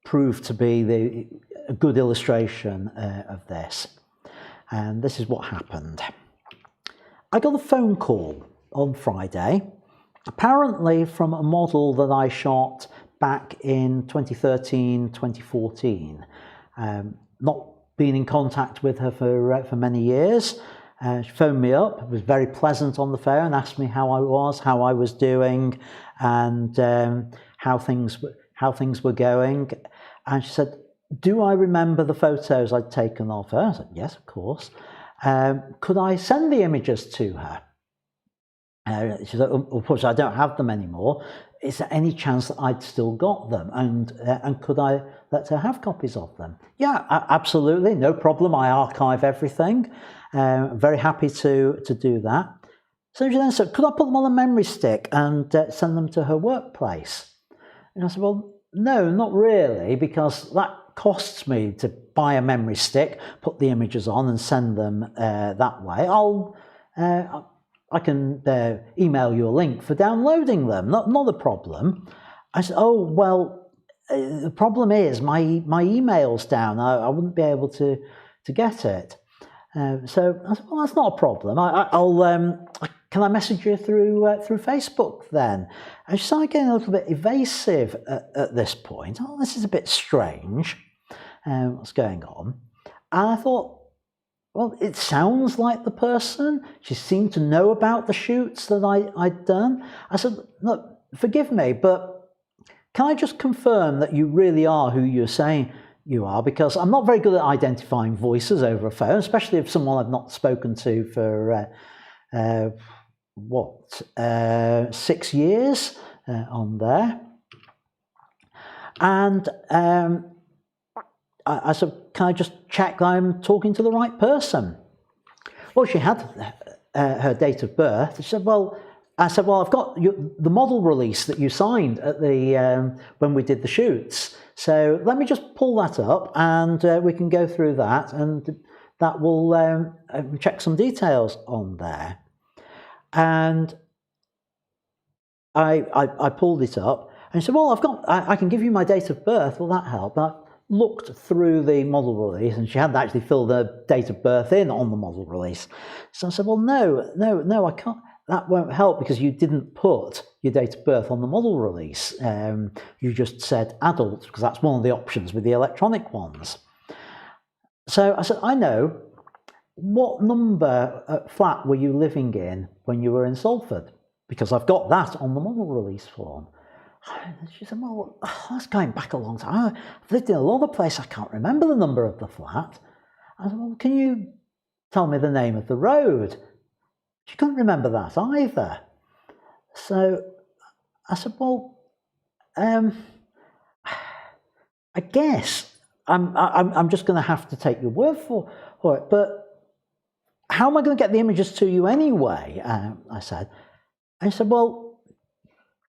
prove to be a good illustration of this. And this is what happened. I got a phone call on Friday, apparently from a model that I shot back in 2013, 2014. Not been in contact with her for many years. She phoned me up, was very pleasant on the phone, asked me how I was doing, and how things were going. And she said, do I remember the photos I'd taken of her? I said, yes, of course. Could I send the images to her? She said, unfortunately, I don't have them anymore. Is there any chance that I'd still got them? And could I let her have copies of them? Yeah, absolutely, no problem. I archive everything. Very happy to do that. So she then said, could I put them on a memory stick and send them to her workplace? And I said, well, no, not really, because that costs me to buy a memory stick, put the images on and send them that way. I can email you a link for downloading them, not a problem. I said, oh, well, the problem is my email's down. I wouldn't be able to get it. So I said, well, that's not a problem. Can I message you through Facebook then? And she started getting a little bit evasive at this point. Oh, this is a bit strange. What's going on? And I thought, well, it sounds like the person. She seemed to know about the shoots that I'd done. I said, look, forgive me, but can I just confirm that you really are who you're saying you are? Because I'm not very good at identifying voices over a phone, especially if someone I've not spoken to for, 6 years on there. And I said, can I just check that I'm talking to the right person? Well, she had her date of birth. She said, well, I've got the model release that you signed at the when we did the shoots. So let me just pull that up and we can go through that, and that will check some details on there. And I pulled it up and she said, well, I can give you my date of birth. Will that help? I looked through the model release and she hadn't actually filled her date of birth in on the model release. So I said, well, no, I can't. That won't help because you didn't put your date of birth on the model release. You just said adult, because that's one of the options with the electronic ones. So I said, I know. What number flat were you living in when you were in Salford? Because I've got that on the model release form. She said, well, that's going back a long time. I've lived in a lot of places. I can't remember the number of the flat. I said, well, can you tell me the name of the road? She couldn't remember that either. So I said, well, I guess I'm just going to have to take your word for it. But how am I going to get the images to you anyway? I said. And she said, well,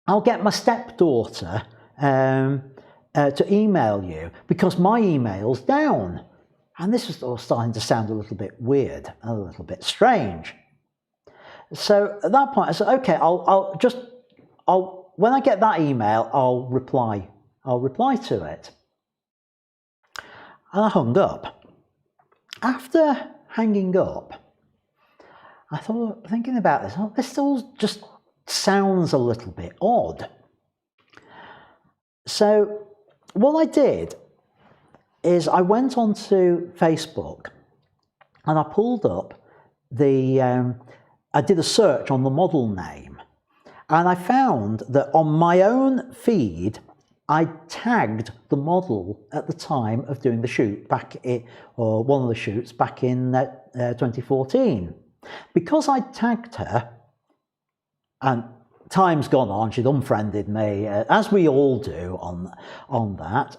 I'll get my stepdaughter to email you because my email's down. And this was all starting to sound a little bit weird, a little bit strange. So at that point, I said, okay, when I get that email, I'll reply to it. And I hung up. After hanging up, I thought, thinking about this, this all just sounds a little bit odd. So what I did is I went onto Facebook and I pulled up I did a search on the model name, and I found that on my own feed, I tagged the model at the time of doing the shoot or one of the shoots back in 2014. Because I tagged her, and time's gone on, she'd unfriended me, as we all do on that,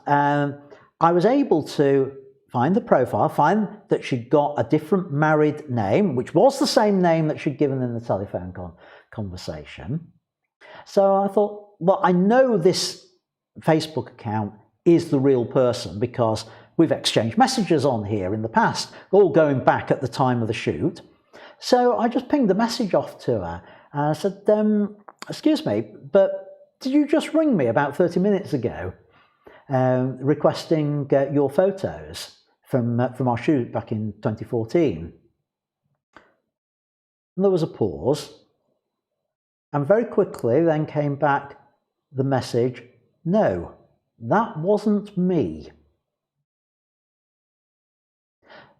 I was able to find the profile, find that she'd got a different married name, which was the same name that she'd given in the telephone conversation. So I thought, well, I know this Facebook account is the real person because we've exchanged messages on here in the past, all going back at the time of the shoot. So I just pinged a message off to her and I said, excuse me, but did you just ring me about 30 minutes ago requesting your photos? from our shoot back in 2014. And there was a pause, and very quickly then came back the message, no, that wasn't me.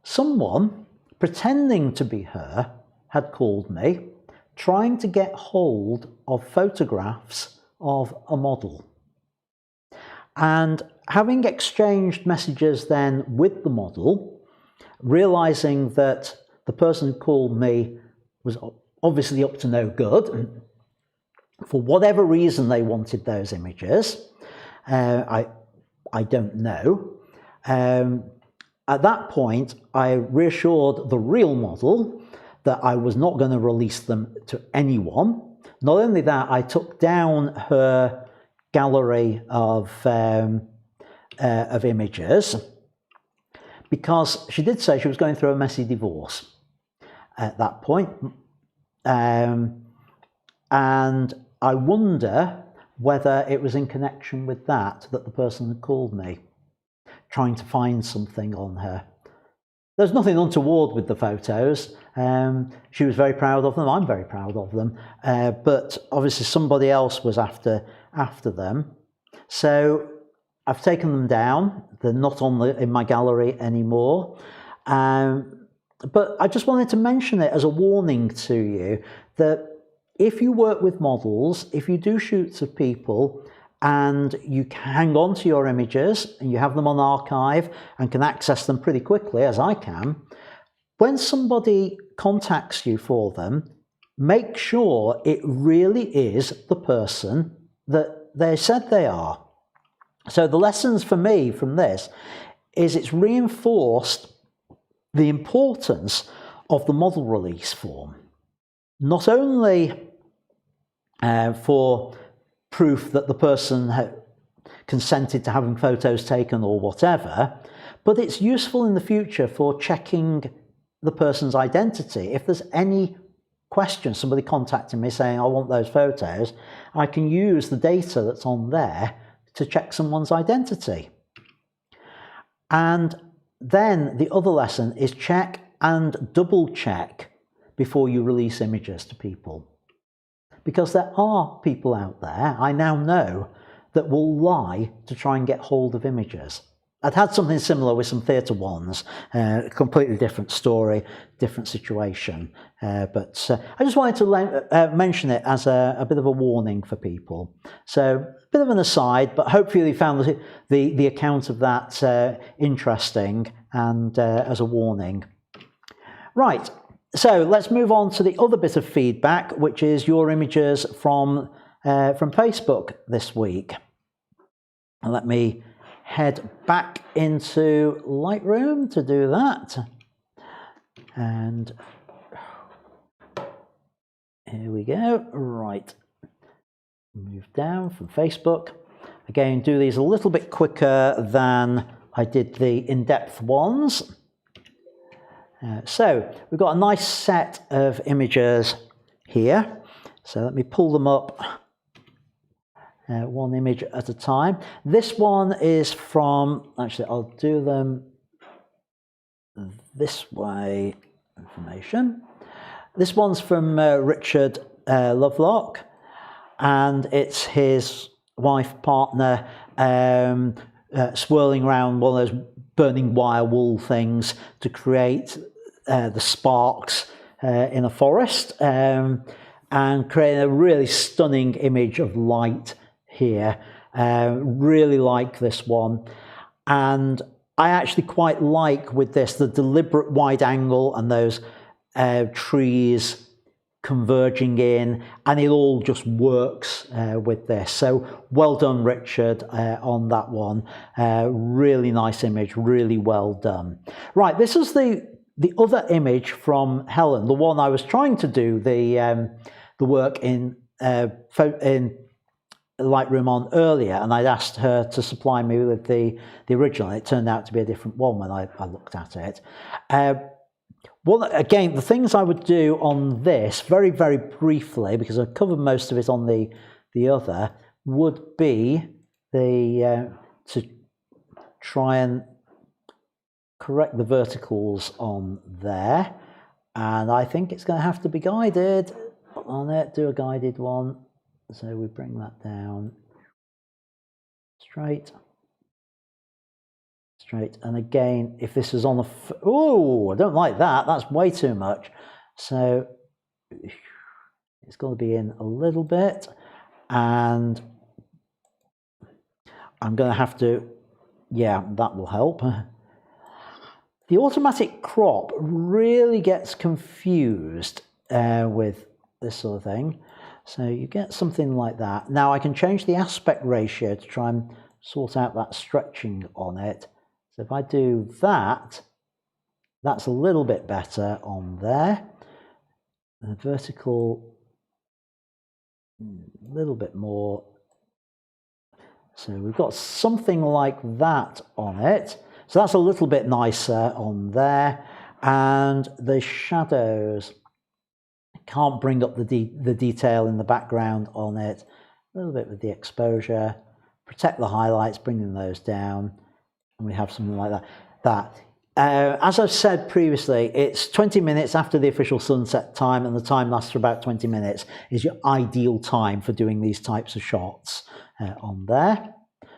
Someone pretending to be her had called me, trying to get hold of photographs of a model. And having exchanged messages then with the model, realizing that the person who called me was obviously up to no good, for whatever reason they wanted those images, I don't know. At that point, I reassured the real model that I was not going to release them to anyone. Not only that, I took down her gallery of images, because she did say she was going through a messy divorce at that point. And I wonder whether it was in connection with that the person had called me, trying to find something on her. There's nothing untoward with the photos. She was very proud of them. I'm very proud of them. But obviously somebody else was after them. So I've taken them down. They're not in my gallery anymore. But I just wanted to mention it as a warning to you that if you work with models, if you do shoots of people and you hang on to your images and you have them on archive and can access them pretty quickly, as I can, when somebody contacts you for them, make sure it really is the person that they said they are. So the lessons for me from this is it's reinforced the importance of the model release form. Not only for proof that the person had consented to having photos taken or whatever, but it's useful in the future for checking the person's identity. If there's any question, somebody contacting me saying, I want those photos, I can use the data that's on there to check someone's identity. And then the other lesson is check and double check before you release images to people. Because there are people out there, I now know, that will lie to try and get hold of images. I'd had something similar with some theatre ones, completely different story, different situation. But I just wanted to mention it as a bit of a warning for people. So a bit of an aside, but hopefully you found the account of that interesting and as a warning. Right. So let's move on to the other bit of feedback, which is your images from Facebook this week. And let me head back into Lightroom to do that. And here we go. Right. Move down from Facebook. Again, do these a little bit quicker than I did the in-depth ones. So we've got a nice set of images here. So let me pull them up one image at a time. This one is from, actually I'll do them this way, information. This one's from Richard Lovelock, and it's his wife, partner, swirling around one of those burning wire wool things to create the sparks in a forest, and creating a really stunning image of light here. Really like this one, and I actually quite like with this the deliberate wide angle and those trees converging in, and it all just works with this. So well done, Richard, on that one. Really nice image, really well done. Right, this is the other image from Helen, the one I was trying to do the work in Lightroom on earlier, and I'd asked her to supply me with the original. It turned out to be a different one when I looked at it. Well, again, the things I would do on this, very, very briefly, because I've covered most of it on the other, would be to try and correct the verticals on there, and I think it's going to have to be guided on it. Do a guided one, so we bring that down straight, and again, if this is on the oh, I don't like that, that's way too much, so it's got to be in a little bit, and I'm going to have to, yeah, that will help. The automatic crop really gets confused with this sort of thing. So you get something like that. Now I can change the aspect ratio to try and sort out that stretching on it. So if I do that, that's a little bit better on there. And the vertical, a little bit more. So we've got something like that on it. So that's a little bit nicer on there. And the shadows, I can't bring up the detail in the background on it. A little bit with the exposure. Protect the highlights, bringing those down. And we have something like that. As I've said previously, it's 20 minutes after the official sunset time, and the time lasts for about 20 minutes, is your ideal time for doing these types of shots on there.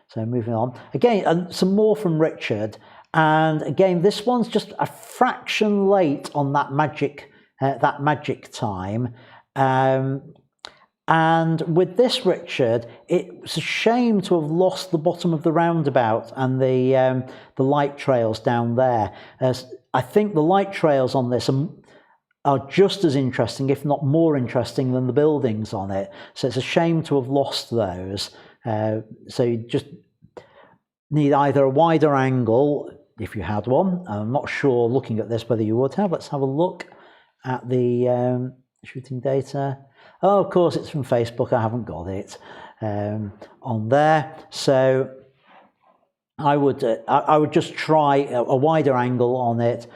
So moving on. Again, some more from Richard. And again, this one's just a fraction late on that magic time. And with this, Richard, it's a shame to have lost the bottom of the roundabout and the light trails down there. I think the light trails on this are just as interesting, if not more interesting, than the buildings on it. So it's a shame to have lost those. So you just need either a wider angle, if you had one. I'm not sure, looking at this, whether you would have. Let's have a look at the shooting data. Oh, of course, it's from Facebook. I haven't got it on there. So I would just try a wider angle on it.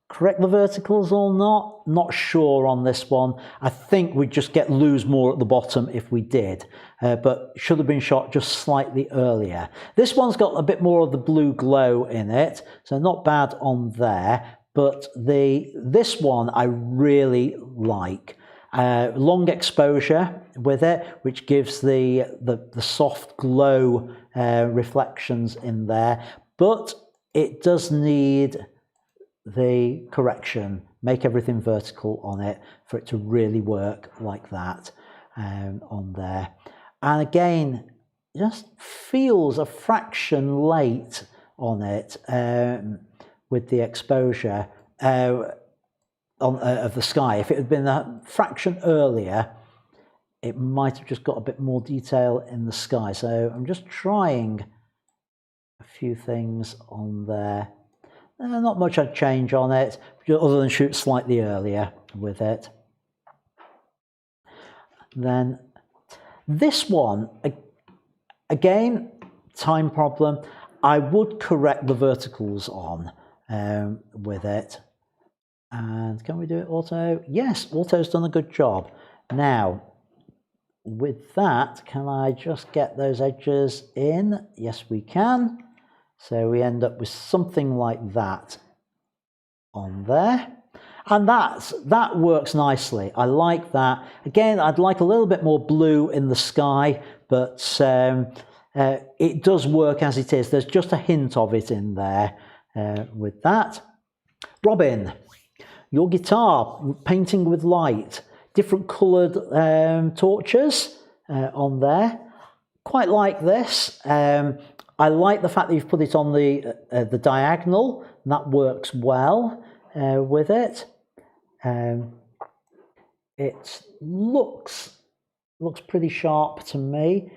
Correct the verticals or not? Not sure on this one. I think we'd just lose more at the bottom if we did, but should have been shot just slightly earlier. This one's got a bit more of the blue glow in it, so not bad on there. But this one I really like. Long exposure with it, which gives the soft glow reflections in there, but it does need the correction. Make everything vertical on it for it to really work like that on there. And again, just feels a fraction late on it. With the exposure of the sky. If it had been a fraction earlier, it might have just got a bit more detail in the sky. So I'm just trying a few things on there. Not much I'd change on it, other than shoot slightly earlier with it. Then this one, again, time problem. I would correct the verticals on with it. And can we do it auto? Yes, auto's done a good job. Now, with that, can I just get those edges in? Yes, we can. So we end up with something like that on there. And that works nicely. I like that. Again, I'd like a little bit more blue in the sky, but it does work as it is. There's just a hint of it in there with that. Robin, your guitar, painting with light, different coloured torches on there. Quite like this. I like the fact that you've put it on the diagonal, and that works well with it. It looks pretty sharp to me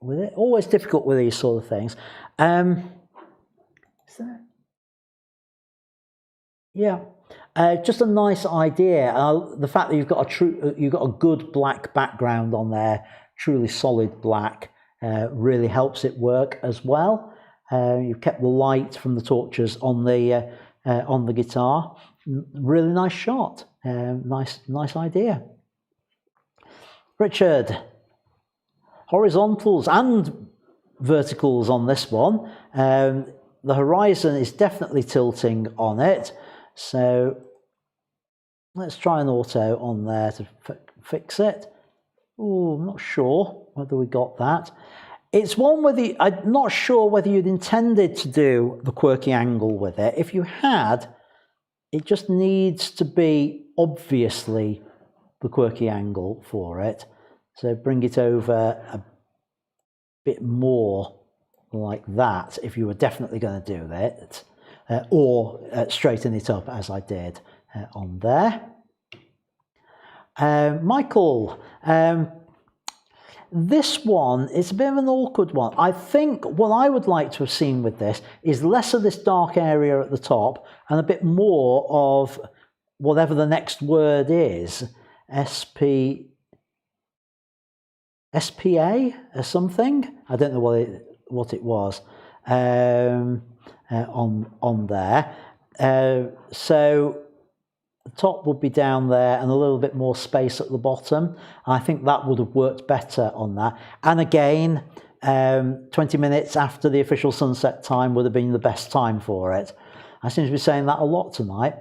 with it. Always difficult with these sort of things. Yeah, just a nice idea. The fact that you've got a good black background on there, truly solid black, really helps it work as well. You've kept the light from the torches on the guitar. Really nice shot. Nice idea. Richard, horizontals and verticals on this one. The horizon is definitely tilting on it. So let's try an auto on there to fix it. Oh, I'm not sure whether we got that. It's one where I'm not sure whether you'd intended to do the quirky angle with it. If you had, it just needs to be obviously the quirky angle for it. So bring it over a bit more like that if you were definitely going to do it, or straighten it up as I did on there. Michael, this one is a bit of an awkward one. I think what I would like to have seen with this is less of this dark area at the top and a bit more of whatever the next word is, SPA or something. I don't know what it was on there. So the top would be down there and a little bit more space at the bottom. I think that would have worked better on that. And again, 20 minutes after the official sunset time would have been the best time for it. I seem to be saying that a lot tonight.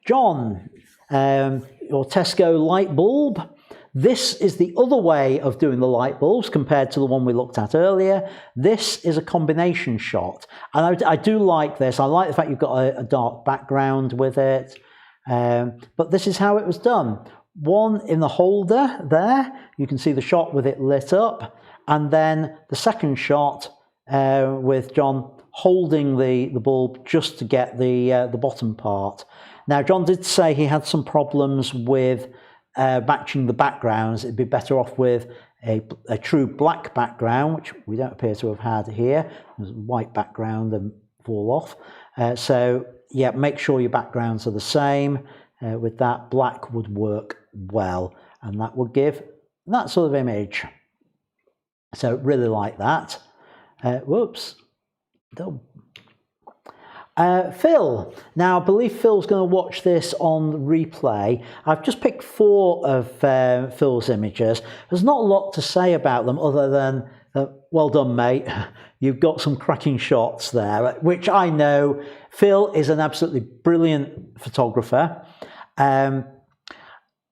John, your Tesco light bulb. This is the other way of doing the light bulbs compared to the one we looked at earlier. This is a combination shot. And I do like this. I like the fact you've got a dark background with it. But this is how it was done. One in the holder there, you can see the shot with it lit up. And then the second shot with John holding the bulb just to get the bottom part. Now, John did say he had some problems with matching the backgrounds. It'd be better off with a true black background, which we don't appear to have had here. There's a white background and fall off. So yeah, make sure your backgrounds are the same. With that, black would work well, and that would give that sort of image. So really like that. Whoops. Phil. Now, I believe Phil's going to watch this on replay. I've just picked 4 of Phil's images. There's not a lot to say about them other than, well done, mate. You've got some cracking shots there, which I know Phil is an absolutely brilliant photographer.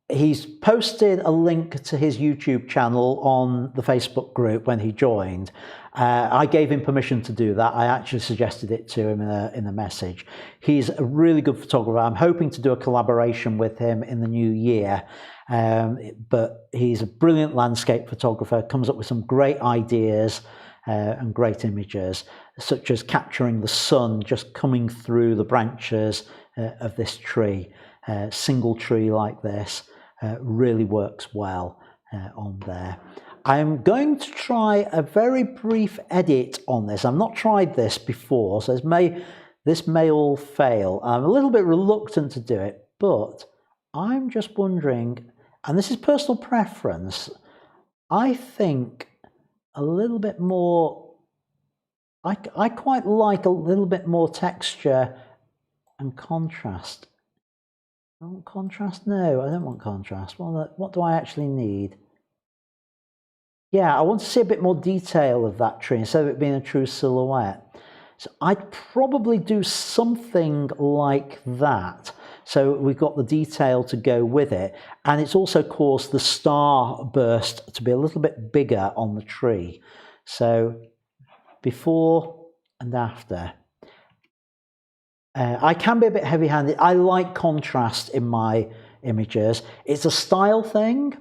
He's posted a link to his YouTube channel on the Facebook group when he joined. I gave him permission to do that. I actually suggested it to him in a message. He's a really good photographer. I'm hoping to do a collaboration with him in the new year. But he's a brilliant landscape photographer, comes up with some great ideas and great images, such as capturing the sun just coming through the branches of this tree. Single tree like this really works well on there. I'm going to try a very brief edit on this. I've not tried this before, so this may all fail. I'm a little bit reluctant to do it, but I'm just wondering, and this is personal preference, I think a little bit more, I quite like a little bit more texture and contrast. I want contrast? No, I don't want contrast. What do I actually need? Yeah, I want to see a bit more detail of that tree instead of it being a true silhouette. So I'd probably do something like that. So we've got the detail to go with it. And it's also caused the star burst to be a little bit bigger on the tree. So before and after. I can be a bit heavy-handed. I like contrast in my images. It's a style thing.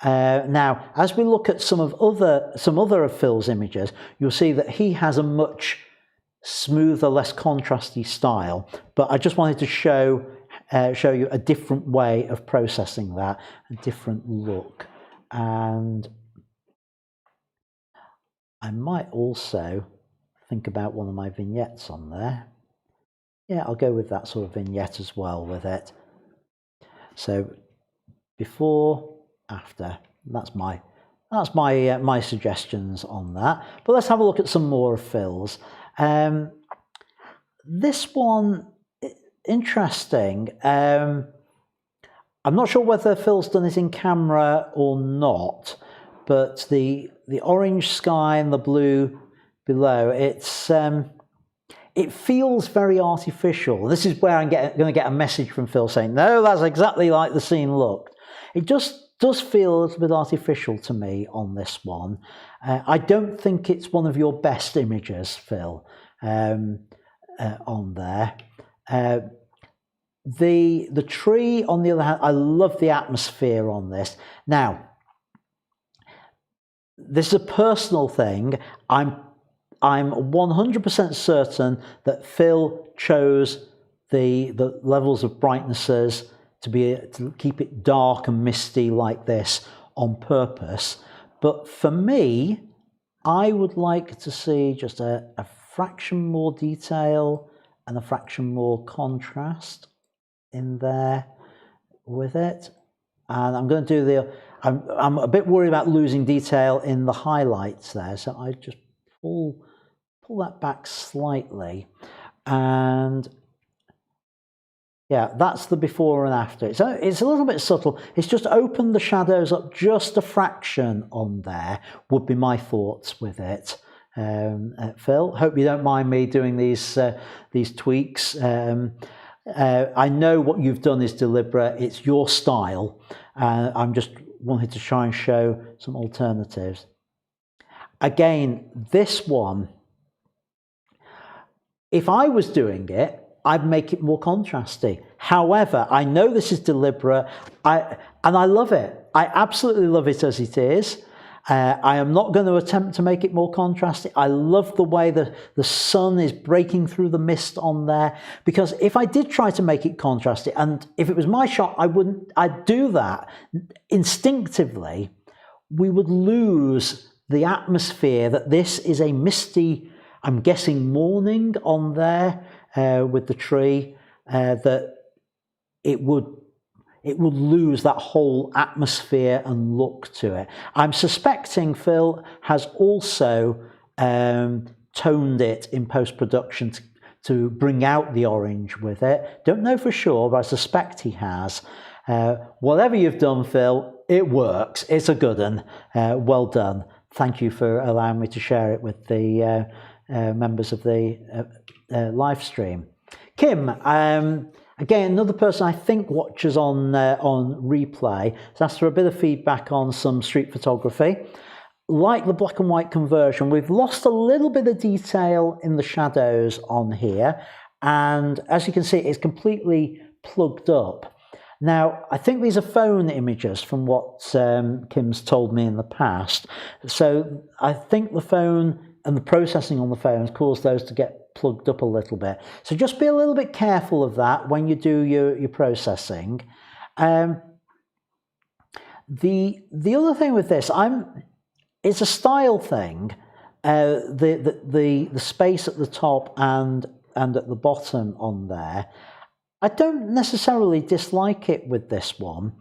Now, as we look at some other of Phil's images, you'll see that he has a much smoother, less contrasty style. But I just wanted to show you a different way of processing that, a different look. And I might also think about one of my vignettes on there. Yeah, I'll go with that sort of vignette as well with it. So before, after. That's my suggestions on that. But let's have a look at some more of Phil's. This one, interesting. I'm not sure whether Phil's done it in camera or not, but the orange sky and the blue below. It feels very artificial. This is where I'm going to get a message from Phil saying, no, that's exactly like the scene looked. It just does feel a little bit artificial to me on this one. I don't think it's one of your best images, Phil, on there. The tree, on the other hand, I love the atmosphere on this. Now, this is a personal thing. I'm 100% certain that Phil chose the levels of brightnesses to keep it dark and misty like this on purpose. But for me, I would like to see just a fraction more detail and a fraction more contrast in there with it. And I'm going to do I'm a bit worried about losing detail in the highlights there, so I just pull that back slightly, and yeah, that's the before and after. So it's a little bit subtle. It's just opened the shadows up just a fraction on there, would be my thoughts with it. Phil, hope you don't mind me doing these tweaks. I know what you've done is deliberate. It's your style. I'm just wanting to try and show some alternatives. Again, this one, if I was doing it, I'd make it more contrasty. However, I know this is deliberate, and I love it. I absolutely love it as it is. I am not going to attempt to make it more contrasty. I love the way the sun is breaking through the mist on there, because if I did try to make it contrasty, and if it was my shot, I'd do that instinctively, we would lose the atmosphere that this is a misty, I'm guessing, morning on there with the tree, that it would lose that whole atmosphere and look to it. I'm suspecting Phil has also toned it in post-production to bring out the orange with it. Don't know for sure, but I suspect he has. Whatever you've done, Phil, it works. It's a good one. Well done. Thank you for allowing me to share it with the members of the live stream. Kim, again, another person I think watches on replay, has asked for a bit of feedback on some street photography. Like the black and white conversion, we've lost a little bit of detail in the shadows on here, and as you can see, it's completely plugged up. Now, I think these are phone images from what Kim's told me in the past, so I think the phone and the processing on the phone has caused those to get plugged up a little bit. So just be a little bit careful of that when you do your processing. The other thing with this, it's a style thing. The space at the top and at the bottom on there, I don't necessarily dislike it with this one.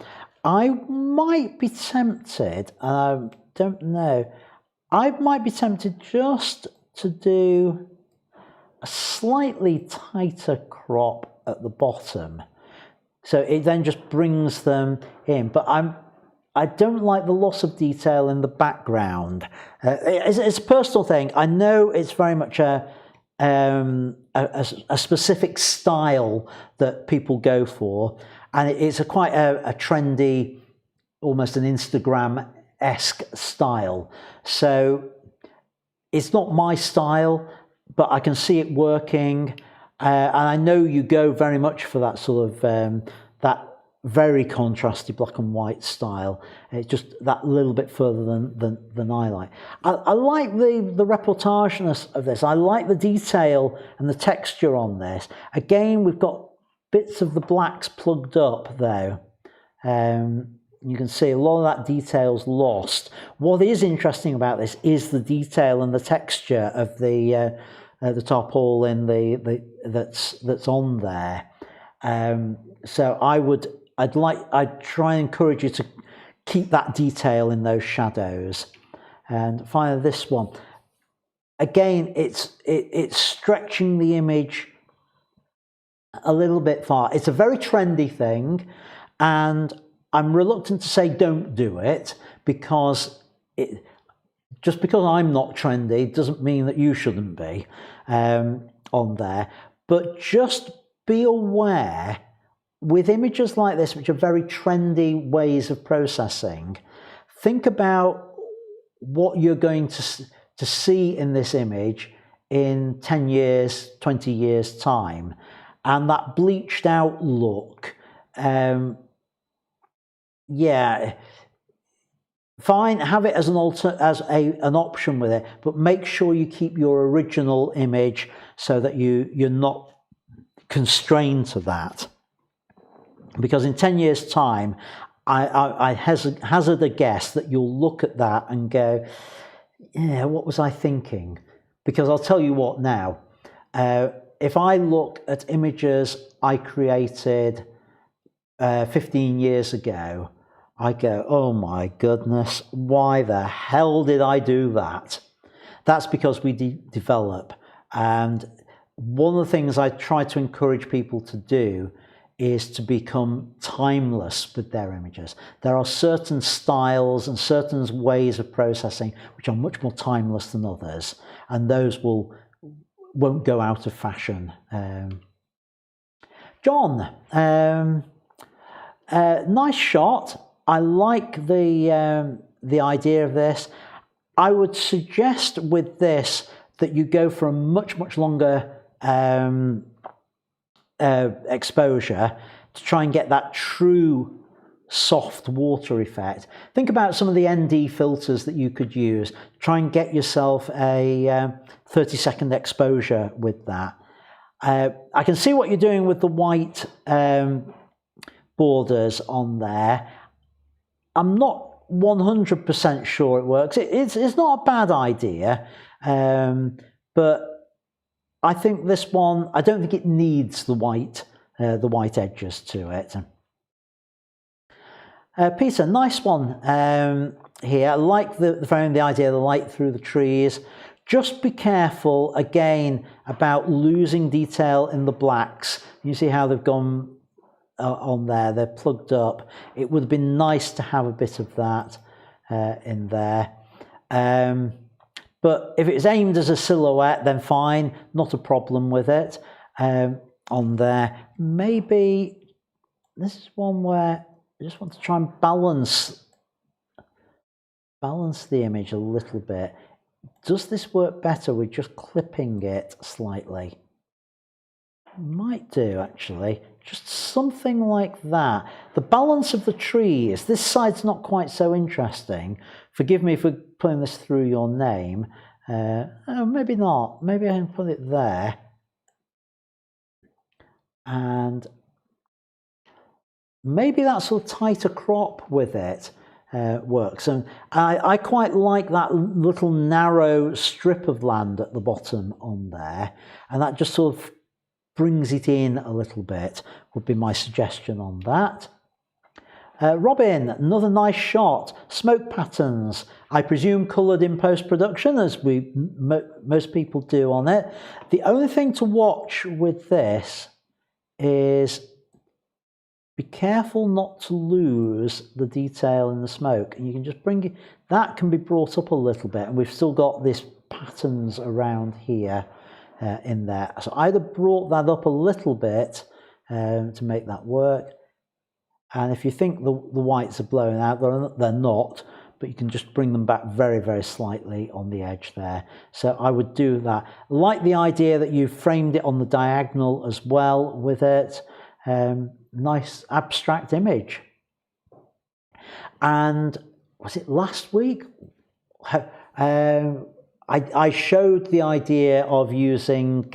I might be tempted, I don't know, I might be tempted just to do a slightly tighter crop at the bottom, so it then just brings them in. But I don't like the loss of detail in the background. It's a personal thing. I know it's very much a specific style that people go for, and it's quite a trendy, almost an Instagram-esque style. So it's not my style, but I can see it working, and I know you go very much for that sort of that very contrasty black and white style. It's just that little bit further than I like. I like the reportageness of this. I like the detail and the texture on this. Again, we've got bits of the blacks plugged up though. You can see a lot of that detail's lost. What is interesting about this is the detail and the texture of the tarpaulin that's on there. So I'd try and encourage you to keep that detail in those shadows. And finally, this one. Again, it's stretching the image a little bit far. It's a very trendy thing, and I'm reluctant to say don't do it, because just because I'm not trendy doesn't mean that you shouldn't be on there. But just be aware with images like this, which are very trendy ways of processing, think about what you're going to see in this image in 10 years, 20 years time. And that bleached out look, yeah, fine, have it as an option with it, but make sure you keep your original image so that you're not constrained to that. Because in 10 years time, I hazard a guess that you'll look at that and go, yeah, what was I thinking? Because I'll tell you what now, if I look at images I created 15 years ago, I go, oh my goodness, why the hell did I do that? That's because we develop. And one of the things I try to encourage people to do is to become timeless with their images. There are certain styles and certain ways of processing which are much more timeless than others, and those won't go out of fashion. John, nice shot. I like the idea of this. I would suggest with this that you go for a much longer exposure to try and get that true soft water effect. Think about some of the ND filters that you could use. Try and get yourself a 30-second exposure with that. I can see what you're doing with the white borders on there. I'm not 100% sure it works. It's not a bad idea, but I think this one, I don't think it needs the white edges to it. Peter, nice one here. I like the idea of the light through the trees. Just be careful again about losing detail in the blacks. You see how they've gone on there, they're plugged up. It would have been nice to have a bit of that in there. But if it's aimed as a silhouette, then fine, not a problem with it on there. Maybe this is one where I just want to try and balance the image a little bit. Does this work better with just clipping it slightly? Might do, actually. Just something like that. The balance of the trees, this side's not quite so interesting. Forgive me for putting this through your name. Oh, maybe not. Maybe I can put it there. And maybe that sort of tighter crop with it works. And I quite like that little narrow strip of land at the bottom on there. And that just sort of brings it in a little bit, would be my suggestion on that. Robin, another nice shot. Smoke patterns, I presume coloured in post-production, as most people do on it. The only thing to watch with this is be careful not to lose the detail in the smoke. And you can just bring it, that can be brought up a little bit, and we've still got this patterns around here in there. So either brought that up a little bit to make that work, and if you think the whites are blowing out, they're not, but you can just bring them back very slightly on the edge there. So I would do that. Like the idea that you've framed it on the diagonal as well with it. Nice abstract image. And was it last week? I showed the idea of using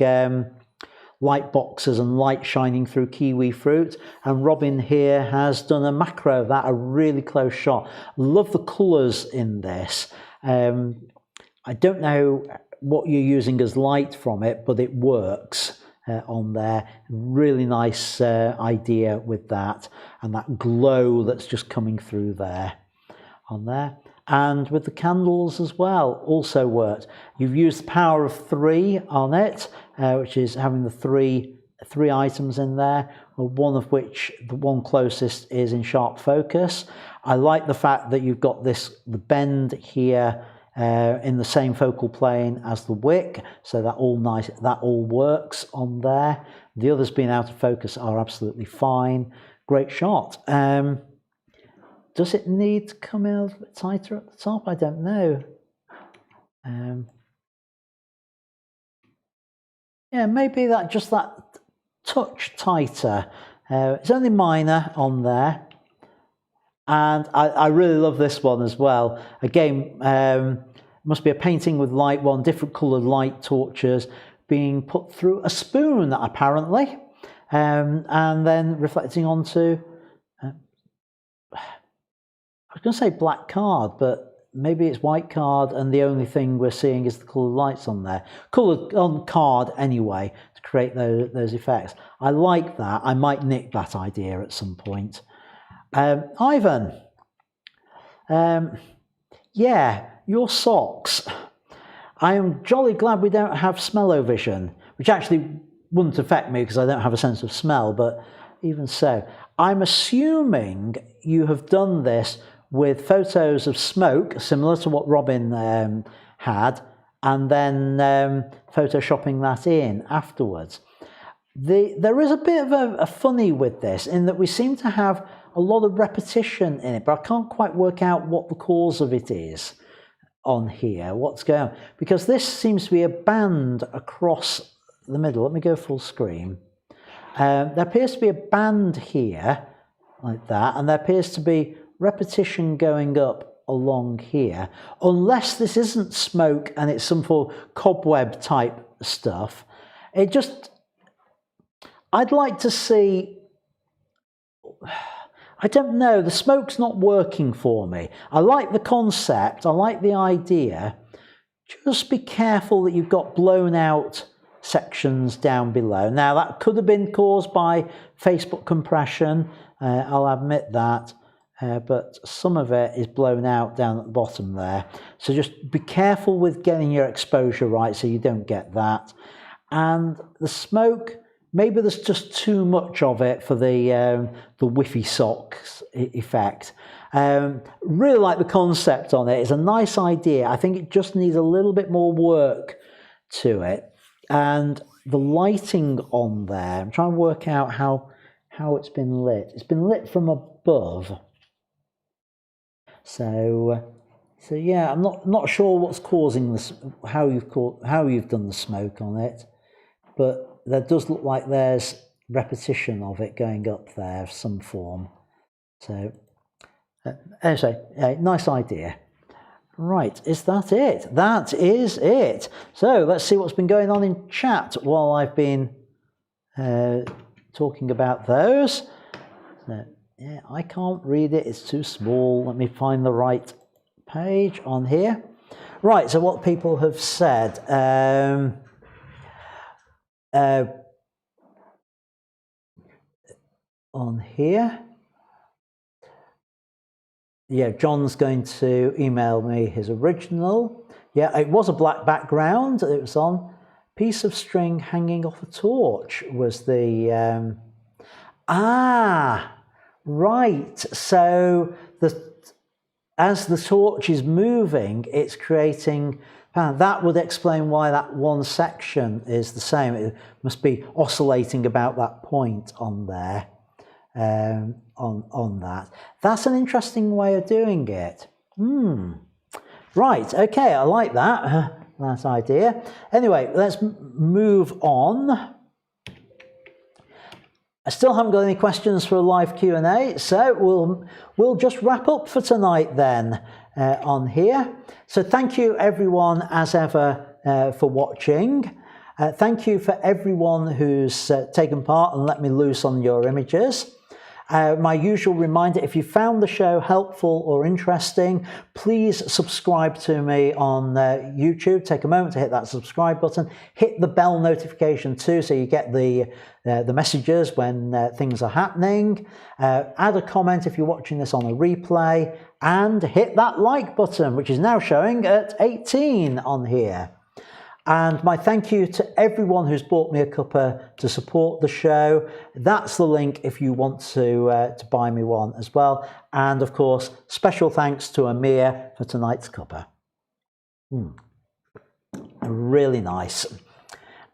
light boxes and light shining through kiwi fruit, and Robin here has done a macro of that, a really close shot. Love the colours in this. I don't know what you're using as light from it, but it works on there. Really nice idea with that, and that glow that's just coming through there on there. And with the candles as well, also worked. You've used the power of 3 on it, which is having the three items in there, one of which, the one closest, is in sharp focus. I like the fact that you've got the bend here in the same focal plane as the wick, so that all works on there. The others being out of focus are absolutely fine. Great shot. Does it need to come in a little bit tighter at the top? I don't know. Yeah, maybe that touch tighter. It's only minor on there. And I really love this one as well. Again, must be a painting with light one, different coloured light torches being put through a spoon, apparently, and then reflecting onto, I was going to say black card, but maybe it's white card, and the only thing we're seeing is the coloured lights on there. Coloured on card anyway, to create those effects. I like that. I might nick that idea at some point. Ivan, yeah, your socks. I am jolly glad we don't have smell-o-vision, which actually wouldn't affect me because I don't have a sense of smell, but even so. I'm assuming you have done this with photos of smoke, similar to what Robin had, and then photoshopping that in afterwards. There is a bit of a funny with this, in that we seem to have a lot of repetition in it, but I can't quite work out what the cause of it is on here, what's going on, because this seems to be a band across the middle. Let me go full screen. There appears to be a band here, like that, and there appears to be repetition going up along here, unless this isn't smoke and it's some form of cobweb type stuff. I'd like to see, I don't know, the smoke's not working for me. I like the concept, I like the idea. Just be careful that you've got blown out sections down below. Now that could have been caused by Facebook compression, I'll admit that, but some of it is blown out down at the bottom there. So just be careful with getting your exposure right so you don't get that. And the smoke, maybe there's just too much of it for the whiffy socks effect. Really like the concept on it. It's a nice idea. I think it just needs a little bit more work to it. And the lighting on there, I'm trying to work out how it's been lit. It's been lit from above. So yeah, I'm not sure what's causing this, how you've done the smoke on it, but there does look like there's repetition of it going up there of some form. So anyway, nice idea. Right, is that it? That is it. So let's see what's been going on in chat while I've been talking about those. So, yeah, I can't read it, it's too small. Let me find the right page on here. Right, so what people have said. On here. Yeah, John's going to email me his original. Yeah, it was a black background. It was on piece of string hanging off a torch was the... right. So as the torch is moving, it's creating... that would explain why that one section is the same. It must be oscillating about that point on there. On that. That's an interesting way of doing it. Right, okay, I like that. That idea. Anyway, let's move on. I still haven't got any questions for a live Q&A, so we'll just wrap up for tonight then on here. So thank you everyone as ever for watching. Thank you for everyone who's taken part and let me loose on your images. My usual reminder, if you found the show helpful or interesting, please subscribe to me on YouTube. Take a moment to hit that subscribe button. Hit the bell notification too, so you get the messages when things are happening. Add a comment if you're watching this on a replay, and hit that like button, which is now showing at 18 on here. And my thank you to everyone who's bought me a cuppa to support the show. That's the link if you want to buy me one as well. And of course, special thanks to Amir for tonight's cuppa. Really nice.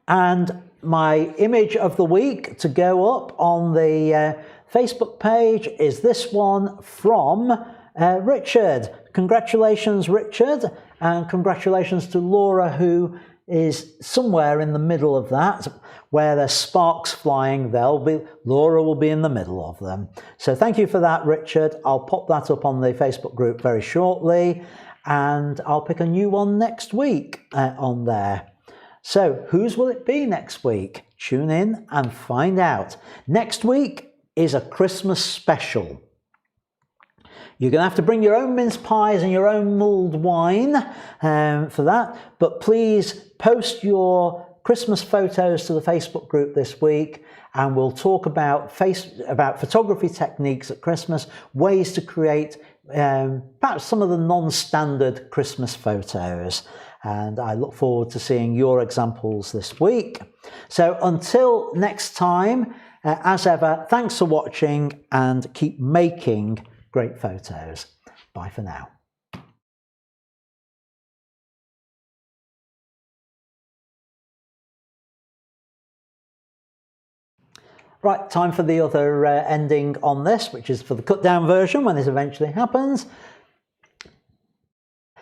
And my image of the week to go up on the Facebook page is this one from Richard. Congratulations, Richard, and congratulations to Laura, who is somewhere in the middle of that. Where there's sparks flying, Laura will be in the middle of them. So thank you for that, Richard. I'll pop that up on the Facebook group very shortly, and I'll pick a new one next week on there. So whose will it be next week? Tune in and find out. Next week is a Christmas special. You're going to have to bring your own mince pies and your own mulled wine for that. But please post your Christmas photos to the Facebook group this week, and we'll talk about photography techniques at Christmas, ways to create perhaps some of the non-standard Christmas photos. And I look forward to seeing your examples this week. So until next time, as ever, thanks for watching and keep making great photos. Bye for now. Right, time for the other ending on this, which is for the cut down version when this eventually happens.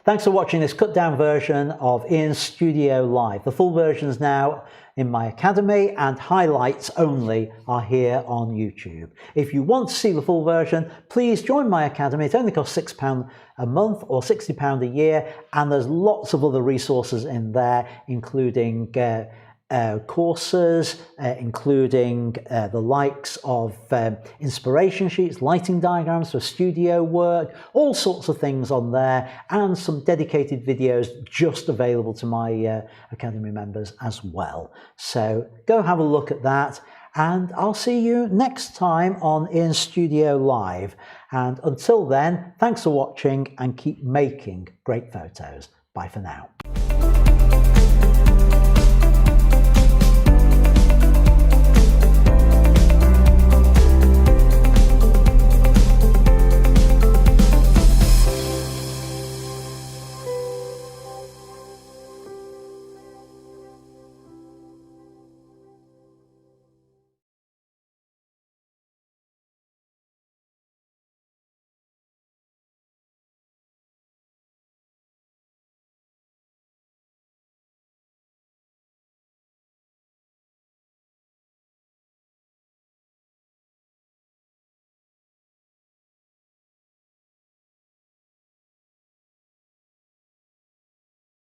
Thanks for watching this cut down version of Ian's Studio Live. The full version is now in my academy, and highlights only are here on YouTube. If you want to see the full version, please join my academy. It only costs £6 a month or £60 a year, and there's lots of other resources in there, including courses, including the likes of inspiration sheets, lighting diagrams for studio work, all sorts of things on there, and some dedicated videos just available to my Academy members as well. So go have a look at that, and I'll see you next time on Ian's Studio Live. And until then, thanks for watching and keep making great photos. Bye for now.